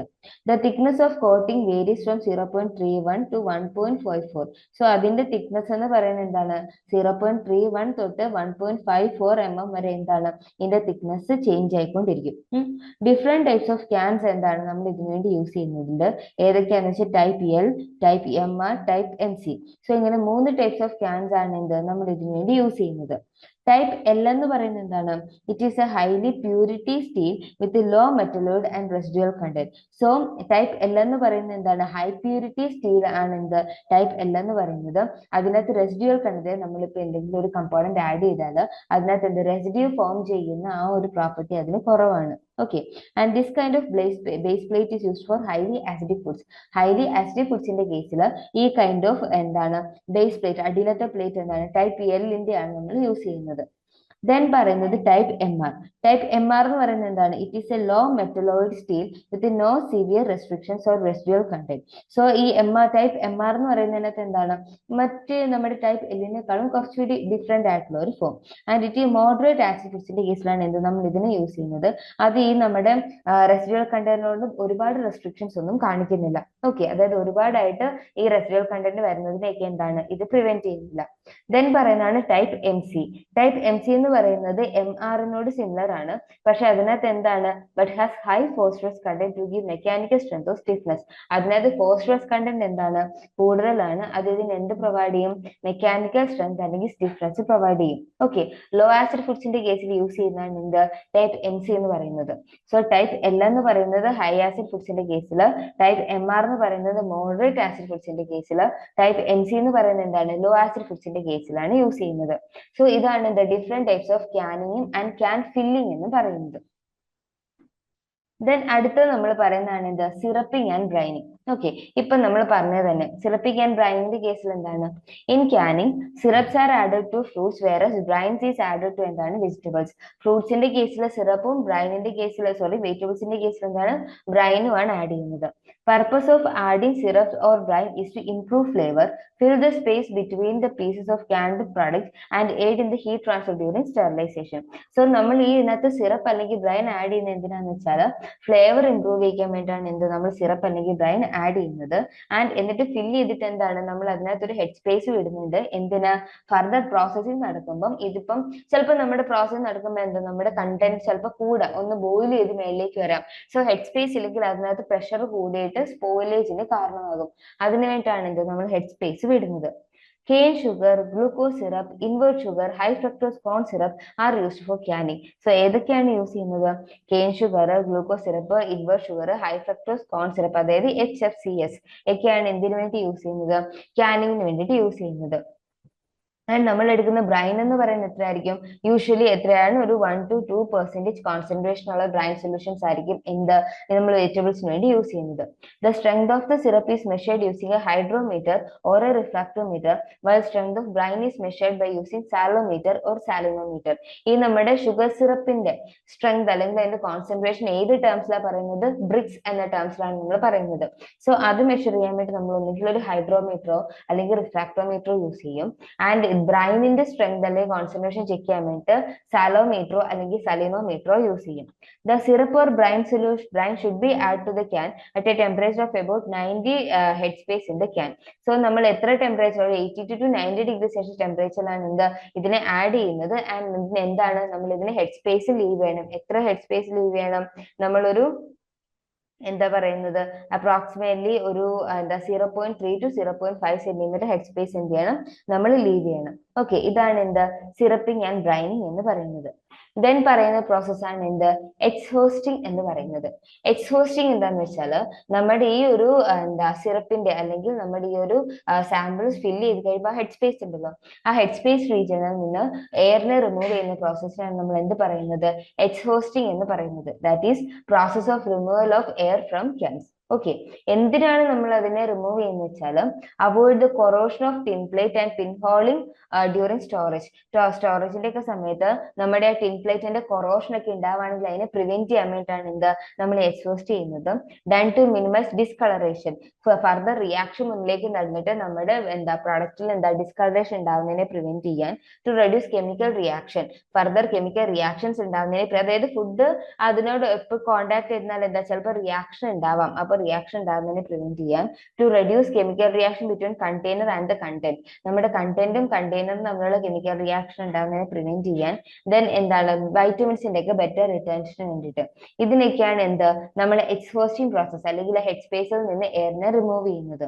The thickness of coating varies from 0.31 to 1.54. So അതിന്റെ thickness എന്ന് പറയുന്നത് എന്താണ്, 0.31 തൊട്ട് 1.54 mm വരെ എന്താണ് ഇതിന്റെ തിക്നെസ് ചേഞ്ച് ആയിക്കൊണ്ടിരിക്കും. ഡിഫറെന്റ് ടൈപ്സ് ഓഫ് ക്യാൻസ് എന്താണ് നമ്മൾ ഇതിനു വേണ്ടി യൂസ് ചെയ്യുന്നുണ്ട്. ഏതൊക്കെയാണെന്ന് വെച്ചാൽ type L, type M R, type M C. So ഇങ്ങനെ 3 ടൈപ്സ് ഓഫ് ക്യാൻസ് ആണ് എന്ത് നമ്മൾ ഇതിനു വേണ്ടി യൂസ് ചെയ്യുന്നത്. ടൈപ്പ് എൽ എന്ന് പറയുന്നത് എന്താണ്, it is a highly purity steel with low metalloid and residual content. So type L എന്ന് പറയുന്നത് എന്താണ്, ഹൈ പ്യൂരിറ്റി സ്റ്റീൽ ആണ് എന്ത് ടൈപ്പ് എൽ എന്ന് പറയുന്നത്. അതിനകത്ത് റെസിഡ്യൂവൽ കണ്ടന്റ്, നമ്മളിപ്പോൾ എന്തെങ്കിലും ഒരു കമ്പോണന്റ് ആഡ് ചെയ്താൽ അതിനകത്ത് എന്ത് റെസിഡ്യൂ ഫോം ചെയ്യുന്ന ആ ഒരു പ്രോപ്പർട്ടി അതിന് കുറവാണ്. Okay, and this kind of base plate is used for highly acidic foods. Highly acidic ഫുഡ്സിന്റെ കേസിൽ ഈ കൈൻഡ് ഓഫ് എന്താണ് ബേസ് പ്ലേറ്റ്, അടിയിലത്തെ പ്ലേറ്റ് എന്താണ് ടൈപ്പ് എല്ലിന്റെ ആണ് നമ്മൾ യൂസ് ചെയ്യുന്നത്. ദെൻ പറയുന്നത് type M R. Type M R എന്ന് പറയുന്നത് എന്താണ്, it is a low metalloid steel with no severe restrictions or residual content. So ഈ ടൈപ്പ് എം ആർ എന്ന് പറയുന്നതിനകത്ത് എന്താണ്, മറ്റ് നമ്മുടെ ടൈപ്പ് എല്ലിനേക്കാളും കുറച്ചുകൂടി ഡിഫറെന്റ് ആയിട്ടുള്ള ഒരു ഫോം. ആൻഡ് ഇറ്റ് ഈ മോഡറേറ്റ് ആസിഡ് ഫുഡ്സിന്റെ കേസിലാണ് എന്ത് നമ്മൾ ഇതിനെ യൂസ് ചെയ്യുന്നത്. അത് ഈ നമ്മുടെ റെസിഡ്യൂവൽ കണ്ടന്റിനോട് ഒരുപാട് റെസ്ട്രിക്ഷൻസ് ഒന്നും കാണിക്കുന്നില്ല. ഓക്കെ, അതായത് ഒരുപാടായിട്ട് ഈ റെസിഡ്യൂവൽ കണ്ടന്റ് വരുന്നതിനെയൊക്കെ എന്താണ് ഇത് പ്രിവെന്റ് ചെയ്യുന്നില്ല. ദെൻ പറയുന്നതാണ് type M C. Type M C എന്ന് പറയുന്നത് എം ആറിനോട് സിമിലർ ആണ്, പക്ഷെ അതിനകത്ത് എന്താണ്, but has high phosphorus content to give mechanical strength of stiffness. അതിനകത്ത് ഫോസ്ഫറസ് കണ്ടന്റ് എന്താണ് കൂടുതലാണ്, അത് ഇതിന് എന്ത് പ്രൊവൈഡ് ചെയ്യും, മെക്കാനിക്കൽ സ്ട്രെങ്ത് അല്ലെങ്കിൽ സ്റ്റിഫ്നെസ് പ്രൊവൈഡ് ചെയ്യും. ഓക്കെ, ലോ ആസിഡ് ഫുഡ്സിന്റെ കേസിൽ യൂസ് ചെയ്യുന്നതാണ് എന്ത് ടൈപ്പ് എം സി എന്ന് പറയുന്നത്. സോ ടൈപ്പ് എൽ എന്ന് പറയുന്നത് ഹൈ ആസിഡ് ഫുഡ്സിന്റെ കേസിൽ, ടൈപ്പ് എം ആർ എന്ന് പറയുന്നത് മോഡറേറ്റ് ആസിഡ് ഫുഡ്സിന്റെ കേസിൽ, ടൈപ്പ് എം സി എന്ന് പറയുന്നത് എന്താണ് ലോ ആസിഡ് ഫുഡ്സിന്റെ കേസിലാണ് യൂസ് ചെയ്യുന്നത്. സോ ഇതാണ് the different types of canning and can filling എന്ന് പറയുന്നത്. ദെൻ അടുത്തത് നമ്മൾ പറയുന്നതാണ് എന്ത് സിറപ്പിംഗ് ആൻഡ് ബ്രൈനിങ്. ഓക്കെ, ഇപ്പൊ നമ്മൾ പറഞ്ഞത് തന്നെ സിറപ്പിംഗ് ആൻഡ് ബ്രൈനിന്റെ കേസിൽ എന്താണ്, in canning syrups are added to fruits whereas brines is added to എന്താണ് വെജിറ്റബിൾസ്. ഫ്രൂട്ട്സിന്റെ കേസിൽ സിറപ്പും ബ്രൈനിന്റെ കേസിൽ വെജിറ്റബിൾസിന്റെ കേസിൽ എന്താണ് ബ്രൈനും ആണ് ആഡ് ചെയ്യുന്നത്. Purpose of adding syrups or brine is to improve flavor, fill the space between the pieces of canned product and aid in the heat transfer during sterilization. So നമ്മൾ ഈ ഇതിനകത്ത് സിറപ്പ് അല്ലെങ്കിൽ ബ്രൈൻ ആഡ് ചെയ്യുന്നത് എന്തിനാന്ന് വെച്ചാൽ flavour improve ചെയ്യാൻ വേണ്ടിയിട്ടാണ് എന്ത് നമ്മൾ സിറപ്പ് അല്ലെങ്കിൽ ബ്രൈൻ ആഡ് ചെയ്യുന്നത്. ആൻഡ് എന്നിട്ട് ഫില്ല് ചെയ്തിട്ട് എന്താണ് നമ്മൾ അതിനകത്ത് ഒരു ഹെഡ് സ്പേസ് വിടുന്നുണ്ട്. എന്തിനാ? ഫർദർ പ്രോസസ്സിംഗ് നടക്കുമ്പം ഇതിപ്പം ചിലപ്പോൾ നമ്മുടെ പ്രോസസ്സ് നടക്കുമ്പോൾ എന്താ നമ്മുടെ കണ്ടന്റ് ചിലപ്പോൾ കൂടാം, ഒന്ന് ബോയിൽ ചെയ്ത് മേലിലേക്ക് വരാം. സോ ഹെഡ് സ്പേസ് ഇല്ലെങ്കിൽ അതിനകത്ത് പ്രഷർ കൂടിയിട്ട് സ്പോയിലേജിന് കാരണമാകും. അതിനു വേണ്ടിയിട്ടാണ് എന്ത് നമ്മൾ ഹെഡ് സ്പേസ് വിടുന്നത്. Cane sugar, glucose syrup, invert sugar, high fructose corn syrup are used for canning. So ഏതൊക്കെയാണ് യൂസ് ചെയ്യുന്നത്? Cane sugar, glucose syrup, invert sugar, high fructose corn syrup, അതായത് HFCS ഒക്കെയാണ് എന്തിനു വേണ്ടി യൂസ് ചെയ്യുന്നത്? കാനിങ്ങിന് വേണ്ടിയിട്ട് യൂസ് ചെയ്യുന്നത്. ആൻഡ് നമ്മൾ എടുക്കുന്ന ബ്രൈൻ എന്ന് പറയുന്നത് എത്രയായിരിക്കും? യൂഷ്വലി എത്രയാണ്? ഒരു 1 to 2% കോൺസെൻട്രേഷൻ ഉള്ള ബ്രൈൻ സൊല്യൂഷൻസ് ആയിരിക്കും എന്ത് നമ്മൾ വെജിറ്റബിൾസിന് വേണ്ടി യൂസ് ചെയ്യുന്നത്. The strength of the syrup is measured using a hydrometer or a refractometer, while strength of brine is measured by using salometer or salinometer. ഈ നമ്മുടെ ഷുഗർ സിറപ്പിന്റെ സ്ട്രെങ്ത് അല്ലെങ്കിൽ അതിന്റെ കോൺസെൻട്രേഷൻ ഏത് ടേംസിലാണ് പറയുന്നത്? ബ്രിക്സ് എന്ന ടേംസിലാണ് നമ്മൾ പറയുന്നത്. സോ അത് മെഷർ ചെയ്യാൻ വേണ്ടി നമ്മൾ ഒന്നുകിൽ ഒരു ഹൈഡ്രോമീറ്ററോ അല്ലെങ്കിൽ റിഫ്രാക്ടോമീറ്ററോ യൂസ് ചെയ്യും. ആൻഡ് ബ്രൈനിന്റെ സ്ട്രെങ്ത് അല്ലെങ്കിൽ കോൺസെൻട്രേഷൻ ചെക്ക് ചെയ്യാൻ വേണ്ടിയിട്ട് സാലോമീറ്ററോ അല്ലെങ്കിൽ സലിനോമീറ്ററോ യൂസ് ചെയ്യും. The syrup or brine should be add to the can at a temperature of about 90 head space in the can. So നമ്മൾ എത്ര ടെമ്പറേച്ചർ? 82 to 90 ഡിഗ്രി സെൽഷ്യസ് ടെമ്പറേച്ചറിലാണ് എന്ത് ഇതിനെ ആഡ് ചെയ്യുന്നത്. ആൻഡ് ഇതിന് എന്താണ് നമ്മൾ ഇതിന് ഹെഡ് സ്പേസ് ലീവ് ചെയ്യണം. എത്ര ഹെഡ് സ്പേസ് ലീവ് ചെയ്യണം? നമ്മളൊരു എന്താ പറയുന്നത് അപ്രോക്സിമേറ്റ്ലി ഒരു എന്താ 0.3 to 0.5 സെന്റിമീറ്റർ ഹെഡ് സ്പേസ് എന്ത് ചെയ്യണം? നമ്മൾ ലീവ് ചെയ്യണം. ഓക്കെ, ഇതാണ് എന്താ സിറപ്പിംഗ് ആൻഡ് ബ്രൈനിങ് എന്ന് പറയുന്നത്. ദെൻ പറയുന്ന പ്രോസസ്സാണ് എന്ത്? എക്സ്ഹോസ്റ്റിംഗ് എന്ന് പറയുന്നത്. എക്സ്ഹോസ്റ്റിംഗ് എന്താന്ന് വെച്ചാൽ നമ്മുടെ ഈ ഒരു എന്താ സിറപ്പിന്റെ അല്ലെങ്കിൽ നമ്മുടെ ഈ ഒരു സാമ്പിൾസ് ഫില്ല് ചെയ്ത് കഴിയുമ്പോൾ ഹെഡ് സ്പേസ് ഉണ്ടല്ലോ, ആ ഹെഡ് സ്പേസ് റീജിയനിൽ നിന്ന് എയറിനെ റിമൂവ് ചെയ്യുന്ന പ്രോസസ്സിനാണ് നമ്മൾ എന്ത് പറയുന്നത്? എക്സ്ഹോസ്റ്റിംഗ് എന്ന് പറയുന്നത്. That is process of removal of air from cans. Okay, എന്തിനാണ് നമ്മൾ അതിനെ റിമൂവ് ചെയ്യുന്നത് വെച്ചാൽ avoid the corrosion of tin plate and pin holing during storage. സ്റ്റോറേജിന്റെ ഒക്കെ സമയത്ത് നമ്മുടെ ആ ടിൻ പ്ലേറ്റിന്റെ കൊറോഷൻ ഒക്കെ ഉണ്ടാവുകയാണെങ്കിൽ അതിനെ പ്രിവെന്റ് ചെയ്യാൻ വേണ്ടിയിട്ടാണ് എന്ത് നമ്മൾ എക്സ്ഹോസ്റ്റ് ചെയ്യുന്നത്. Done to minimise discolouration. Further reaction മുന്നിലേക്ക് നടന്നിട്ട് നമ്മുടെ എന്താ പ്രൊഡക്റ്റിൽ എന്താ ഡിസ്കളറേഷൻ ഉണ്ടാവുന്നതിനെ പ്രിവെന്റ് ചെയ്യാൻ. To reduce chemical reaction. Further chemical reactions ഉണ്ടാവുന്നതിനെ, അതായത് ഫുഡ് അതിനോട് എപ്പോൾ കോണ്ടാക്ട് ചെയ്താൽ എന്താ ചിലപ്പോൾ റിയാക്ഷൻ ഉണ്ടാവാം, അപ്പൊ റിയാക്ഷൻ ഉണ്ടാകുന്നതിനെ പ്രിവെന്റ് ചെയ്യാൻ. To reduce chemical reaction between container and the content. നമ്മുടെ കണ്ടന്റും കണ്ടെയ്നറും തമ്മിലുള്ള കെമിക്കൽ റിയാക്ഷൻ ഉണ്ടാകുന്നതിനെ പ്രിവെന്റ് ചെയ്യാൻ. ദെൻ എന്താണ് വൈറ്റമിൻസിന്റെ ഒക്കെ ബെറ്റർ റിട്ടൻഷന് വേണ്ടിയിട്ട്. ഇതിനൊക്കെയാണ് എന്ത് നമ്മൾ എക്സ്ഹോസ്റ്റിംഗ് പ്രോസസ് അല്ലെങ്കിൽ ഹെഡ് സ്പേസിൽ നിന്ന് എയറിനെ റിമൂവ് ചെയ്യുന്നത്.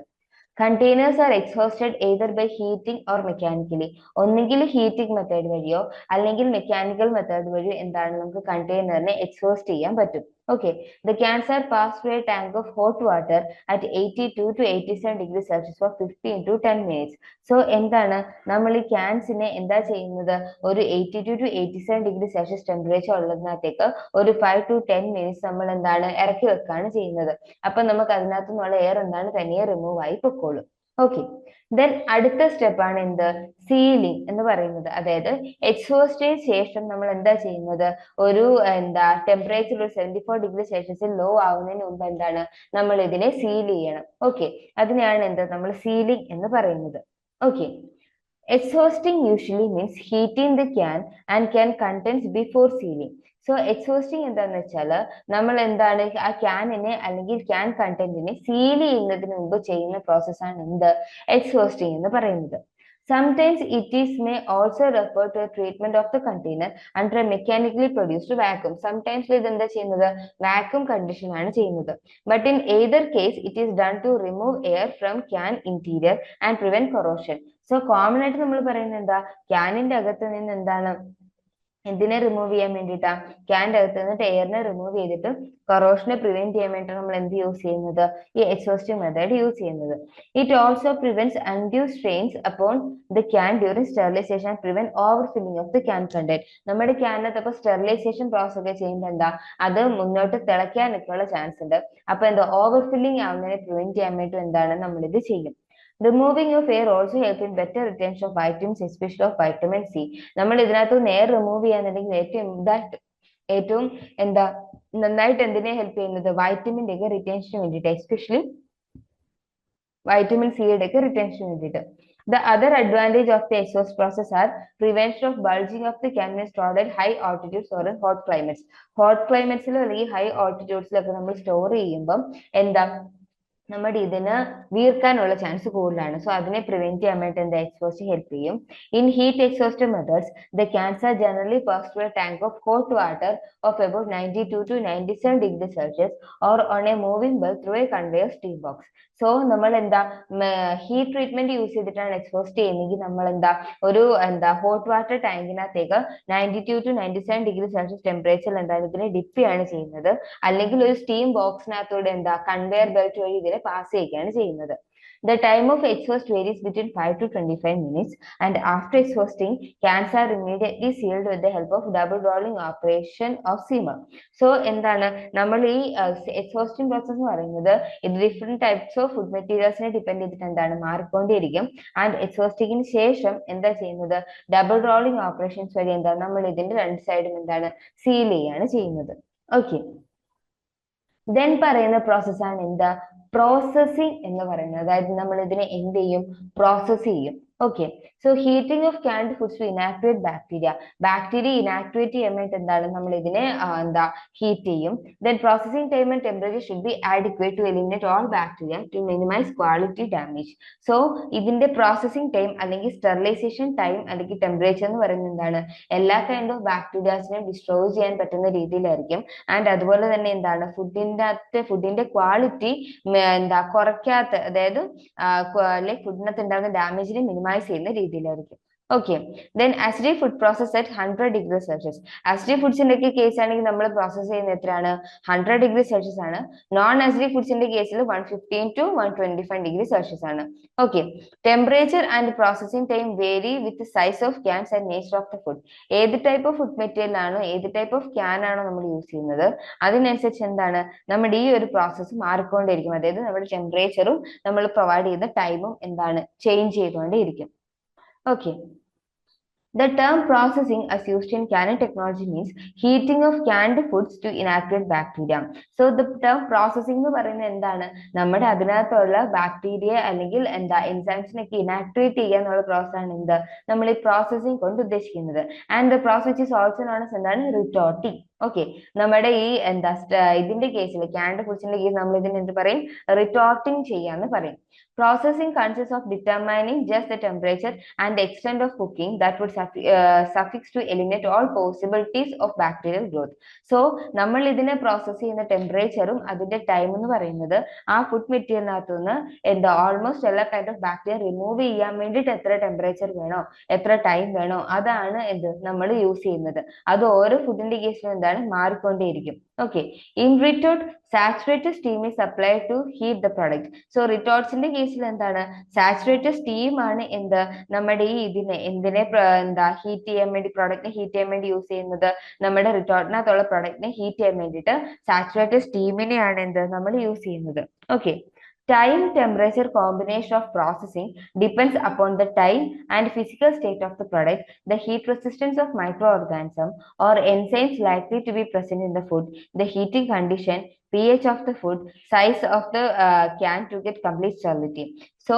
Containers are exhausted either by heating or mechanically. ഒന്നുകിൽ ഹീറ്റിംഗ് മെത്തേഡ് വഴിയോ അല്ലെങ്കിൽ മെക്കാനിക്കൽ മെത്തേഡ് വഴിയോ എന്താണ് നമുക്ക് കണ്ടെയ്നറിനെ എക്സ്ഹോസ്റ്റ് ചെയ്യാൻ പറ്റും. Okay, the cans are passed through a tank of hot water at 82 to 87 degrees Celsius for 15 to 10 minutes. So എന്താണ് നമ്മൾ ഈ ക്യാൻസിനെ എന്താ ചെയ്യുന്നത്? ഒരു 82 to 87 ഡിഗ്രി സെൽഷ്യസ് ടെമ്പറേച്ചർ ഉള്ളതിനകത്തേക്ക് ഒരു 5 to 10 മിനിറ്റ്സ് നമ്മൾ എന്താണ് ഇറക്കി വെക്കാണ് ചെയ്യുന്നത്. അപ്പൊ നമുക്ക് അതിനകത്തു നിന്നുള്ള എയർ എന്താണ് തനിയെ റിമൂവ് ആയി പൊക്കോളും. ഓക്കെ, ദെൻ അടുത്ത സ്റ്റെപ്പാണ് എന്ത്? സീലിംഗ് എന്ന് പറയുന്നത്. അതായത് എക്സ്ഹോസ്റ്റിന് ശേഷം നമ്മൾ എന്താ ചെയ്യുന്നത്? ഒരു എന്താ ടെമ്പറേച്ചർ ഒരു 74 ഡിഗ്രി സെൽഷ്യസിൽ ലോ ആവുന്നതിന് മുമ്പ് എന്താണ് നമ്മൾ ഇതിനെ സീൽ ചെയ്യണം. ഓക്കെ, അതിനെയാണ് എന്ത് നമ്മൾ സീലിംഗ് എന്ന് പറയുന്നത്. Okay, exhausting usually means heating the can and can contents before sealing. So exhausting എന്താന്ന് വെച്ചാൽ നമ്മൾ എന്താണ് ആ ക്യാനിനെ അല്ലെങ്കിൽ ക്യാൻ കണ്ടന്റിനെ സീൽ ചെയ്യുന്നതിന് മുമ്പ് ചെയ്യുന്ന പ്രോസസ്സാണ് എന്ത്? എക്സോസ്റ്റിംഗ് എന്ന് പറയുന്നത്. Sometimes it is may also refer to a treatment of the container under a mechanically produced vacuum. Sometimes ഇത് എന്താ ചെയ്യുന്നത്? വാക്യൂം കണ്ടീഷൻ ആണ് ചെയ്യുന്നത്. But in either case it is done to remove air from can interior and prevent corrosion. So common ആയിട്ട് നമ്മൾ പറയുന്നത് എന്താ? ക്യാനിന്റെ അകത്ത് നിന്ന് എന്താണ് എന്തിനെ റിമൂവ് ചെയ്യാൻ വേണ്ടിയിട്ടാ? ക്യാൻ്റെ അകത്ത് നിന്നിട്ട് എയറിനെ റിമൂവ് ചെയ്തിട്ട് കൊറോഷനെ പ്രിവെന്റ് ചെയ്യാൻ വേണ്ടിയിട്ട് നമ്മൾ എന്ത് യൂസ് ചെയ്യുന്നത്? ഈ എക്സോസ്റ്റിംഗ് മെത്തേഡ് യൂസ് ചെയ്യുന്നത്. It also prevents undue strains upon the can during sterilization and prevent over filling of the can content. നമ്മുടെ ക്യാനകത്ത് അപ്പൊ സ്റ്റെറിലൈസേഷൻ പ്രോസസ് ഒക്കെ ചെയ്യുമ്പോൾ എന്താ അത് മുന്നോട്ട് തിളയ്ക്കാനൊക്കെയുള്ള ചാൻസ് ഉണ്ട്. അപ്പൊ എന്താ ഓവർ ഫില്ലിംഗ് ആവുന്നതിനെ പ്രിവെന്റ് ചെയ്യാൻ വേണ്ടി എന്താണ് നമ്മളിത് ചെയ്യും. Removing of air also help in better retention of vitamins, especially of vitamin C. നമ്മൾ ഇതിനകത്ത് എയർ റിമൂവ് ചെയ്യാന്നുണ്ടെങ്കിൽ ഏറ്റവും എന്താ നന്നായിട്ട് എന്തിനെ ഹെൽപ്പ് ചെയ്യുന്നത്, വൈറ്റമിൻ്റെ ഒക്കെ റിട്ടേഷന് വേണ്ടിയിട്ട്, എസ്പെഷ്യലി vitamin C ഒക്കെ റിട്ടൻഷന് വേണ്ടിയിട്ട്. The other advantage of the exhaust process are prevention of bulging of the can when stored at high altitudes or in hot climates. Hot climates അല്ലെങ്കിൽ high altitudes നമ്മൾ store ചെയ്യുമ്പം എന്താ നമ്മുടെ ഇതിന് വീർക്കാനുള്ള chance കൂടുതലാണ്. So അതിനെ പ്രിവെന്റ് ചെയ്യാൻ വേണ്ടി എന്താ എക്സോസ്റ്റ് ഹെൽപ്പ് ചെയ്യും. In heat exhaust methods the cans are generally pass through A tank of hot water of about 92 to 97 degree Celsius or on A moving bell through A conveyor steam box. So നമ്മൾ എന്താ heat treatment use ചെയ്തിട്ടാണ് exhaust ചെയ്യുന്നതെങ്കിൽ നമ്മൾ എന്താ ഒരു hot water ടാങ്കിനകത്തേക്ക് 92 to 97 degree Celsius ടെമ്പറേച്ചറിൽ എന്താണ് ഇതിനെ ഡിപ്പ് ചെയ്യാണ് ചെയ്യുന്നത്. അല്ലെങ്കിൽ ഒരു സ്റ്റീം ബോക്സിനകത്തൂടെ കൺവെയർ ബെൽറ്റ് വഴി ഇതിനെ പാസ് ചെയ്യുകയാണ് ചെയ്യുന്നത്. The time of exhaust varies between 5 to 25 minutes, and after exhausting, cans are immediately sealed with the help of double rolling operation of seamer. So എന്താണ് നമ്മൾ ഈ എക്സോസ്റ്റിംഗ് പ്രോസസ് എന്ന് പറയുന്നത് ഇത് ഡിഫറെന്റ് ടൈപ്സ് ഓഫ് ഫുഡ് മെറ്റീരിയൽസിനെ depend ചെയ്തിട്ട് എന്താണ് മാറിക്കൊണ്ടിരിക്കും. ആൻഡ് എക്സോസ്റ്റിങ്ങിന് ശേഷം എന്താ ചെയ്യുന്നത്, ഡബിൾ റോളിംഗ് ഓപ്പറേഷൻസ് വഴി നമ്മൾ ഇതിന്റെ രണ്ട് സൈഡും സീൽ ചെയ്യാണ് ചെയ്യുന്നത്. ഓക്കെ, ദെൻ പറയുന്ന പ്രോസസ്സാണ് പ്രോസസ്സിംഗ് എന്ന് പറയുന്നത്. അതായത് നമ്മൾ ഇതിനെ എന്ത് ചെയ്യും, പ്രോസസ് ചെയ്യും. Okay, so heating of canned foods to inactivate bacteria inactivate ചെയ്യാൻ വേണ്ടി നമ്മൾ ഇതിനെ ഹീറ്റ് ചെയ്യും. Then processing time and temperature should be adequate to eliminate all bacteria to minimise quality damage. So ഇതിന്റെ പ്രോസസിംഗ് ടൈം അല്ലെങ്കിൽ sterilisation time അല്ലെങ്കിൽ temperature എന്ന് പറയുന്നത് എല്ലാ കൈൻഡ് ഓഫ് ബാക്ടീരിയാസിനെയും ഡിസ്ട്രോയ് ചെയ്യാൻ പറ്റുന്ന രീതിയിലായിരിക്കും. ആൻഡ് അതുപോലെ തന്നെ ഫുഡിന്റെ ക്വാളിറ്റി കുറയ്ക്കാത്ത, അതായത് ഫുഡിനകത്ത് ഉണ്ടാകുന്ന ഡാമേജിനെ മിനിമൈസ് ചെയ്യുന്ന രീതിയിലായിരിക്കും. Okay, then acidic food process at 100 degree Celsius. acidic ഫുഡ്സിന്റെ ഒക്കെ കേസ് ആണെങ്കിൽ നമ്മൾ പ്രോസസ് ചെയ്യുന്ന എത്രയാണ്, 100 ഡിഗ്രി സെൽഷ്യസ് ആണ്. നോൺ acidic ഫുഡ്സിന്റെ കേസിൽ 115 to 125 ഡിഗ്രി സെൽഷ്യസ് ആണ്. Okay, temperature and processing time vary with size of cans and nature of the food. ഏത് ടൈപ്പ് ഓഫ് ഫുഡ് മെറ്റീരിയൽ ആണോ, ഏത് ടൈപ്പ് ഓഫ് ക്യാൻ ആണോ നമ്മൾ യൂസ് ചെയ്യുന്നത്, അതിനനുസരിച്ച് നമ്മുടെ ഈ ഒരു പ്രോസസ്സ് മാറിക്കൊണ്ടേയിരിക്കും. അതായത് നമ്മുടെ ടെമ്പറേച്ചറും നമ്മൾ പ്രൊവൈഡ് ചെയ്യുന്ന ടൈമും change ചെയ്തുകൊണ്ടേയിരിക്കും. Okay. The term processing as used in canning technology means heating of canned foods to inactivate bacteria. So the term processing എന്ന് പറയുന്നത് എന്താണ്, നമ്മുടെ അതിനകത്തുള്ള ബാക്ടീരിയ അല്ലെങ്കിൽ എൻസൈംസിനൊക്കെ ഇനാക്ടിവേറ്റ് ചെയ്യുക എന്നുള്ള പ്രോസസ് ആണ് നമ്മൾ ഈ പ്രോസസ്സിംഗ് കൊണ്ട് ഉദ്ദേശിക്കുന്നത്. And the process is also known as retorting. Okay, നമ്മുടെ ഈ ഇതിന്റെ കേസിൽ ക്യാൻഡ് ഫുഡ്സിന്റെ കേസ് നമ്മൾ ഇതിന് എന്ത് പറയും, റിട്ടോർട്ടിംഗ് ചെയ്യാന്ന് പറയും. Processing consists of determining just the temperature and the extent of cooking that would suffix to eliminate all possibilities of bacterial growth. So നമ്മൾ ഇതിനെ പ്രോസസ് ചെയ്യുന്ന ടെമ്പറേച്ചറും അതിന്റെ ടൈം എന്ന് പറയുന്നത് ആ ഫുഡ് മെറ്റീരിയലിനകത്തുനിന്ന് ഓൾമോസ്റ്റ് എല്ലാ കൈൻഡ് ഓഫ് ബാക്ടീരിയ റിമൂവ് ചെയ്യാൻ വേണ്ടിയിട്ട് എത്ര ടെമ്പറേച്ചർ വേണോ, എത്ര ടൈം വേണോ, അതാണ് നമ്മൾ യൂസ് ചെയ്യുന്നത്. അത് ഓരോ ഫുഡിന്റെ കേസിലും മാറിക്കൊണ്ടേയിരിക്കും. Okay, in retort saturated steam is applied to heat the product. So റിട്ടോർട്ട്സിന്റെ കേസിൽ സാച്ചുറേറ്റഡ് സ്റ്റീം ആണ് നമ്മുടെ ഈ എന്തിനെ ഹീറ്റ് ചെയ്യാൻ വേണ്ടി, പ്രൊഡക്റ്റിനെ ഹീറ്റ് ചെയ്യാൻ വേണ്ടി യൂസ് ചെയ്യുന്നത്. നമ്മുടെ റിട്ടോർട്ടിനകത്തുള്ള പ്രൊഡക്റ്റിനെ ഹീറ്റ് ചെയ്യാൻ വേണ്ടിയിട്ട് സാച്ചുറേറ്റഡ് സ്റ്റീമിനെയാണ് നമ്മൾ യൂസ് ചെയ്യുന്നത്. Okay, time temperature combination of processing depends upon the time and physical state of the product, the heat resistance of microorganism or enzymes likely to be present in the food, the heating condition, pH of the food, size of the can to get complete sterility. So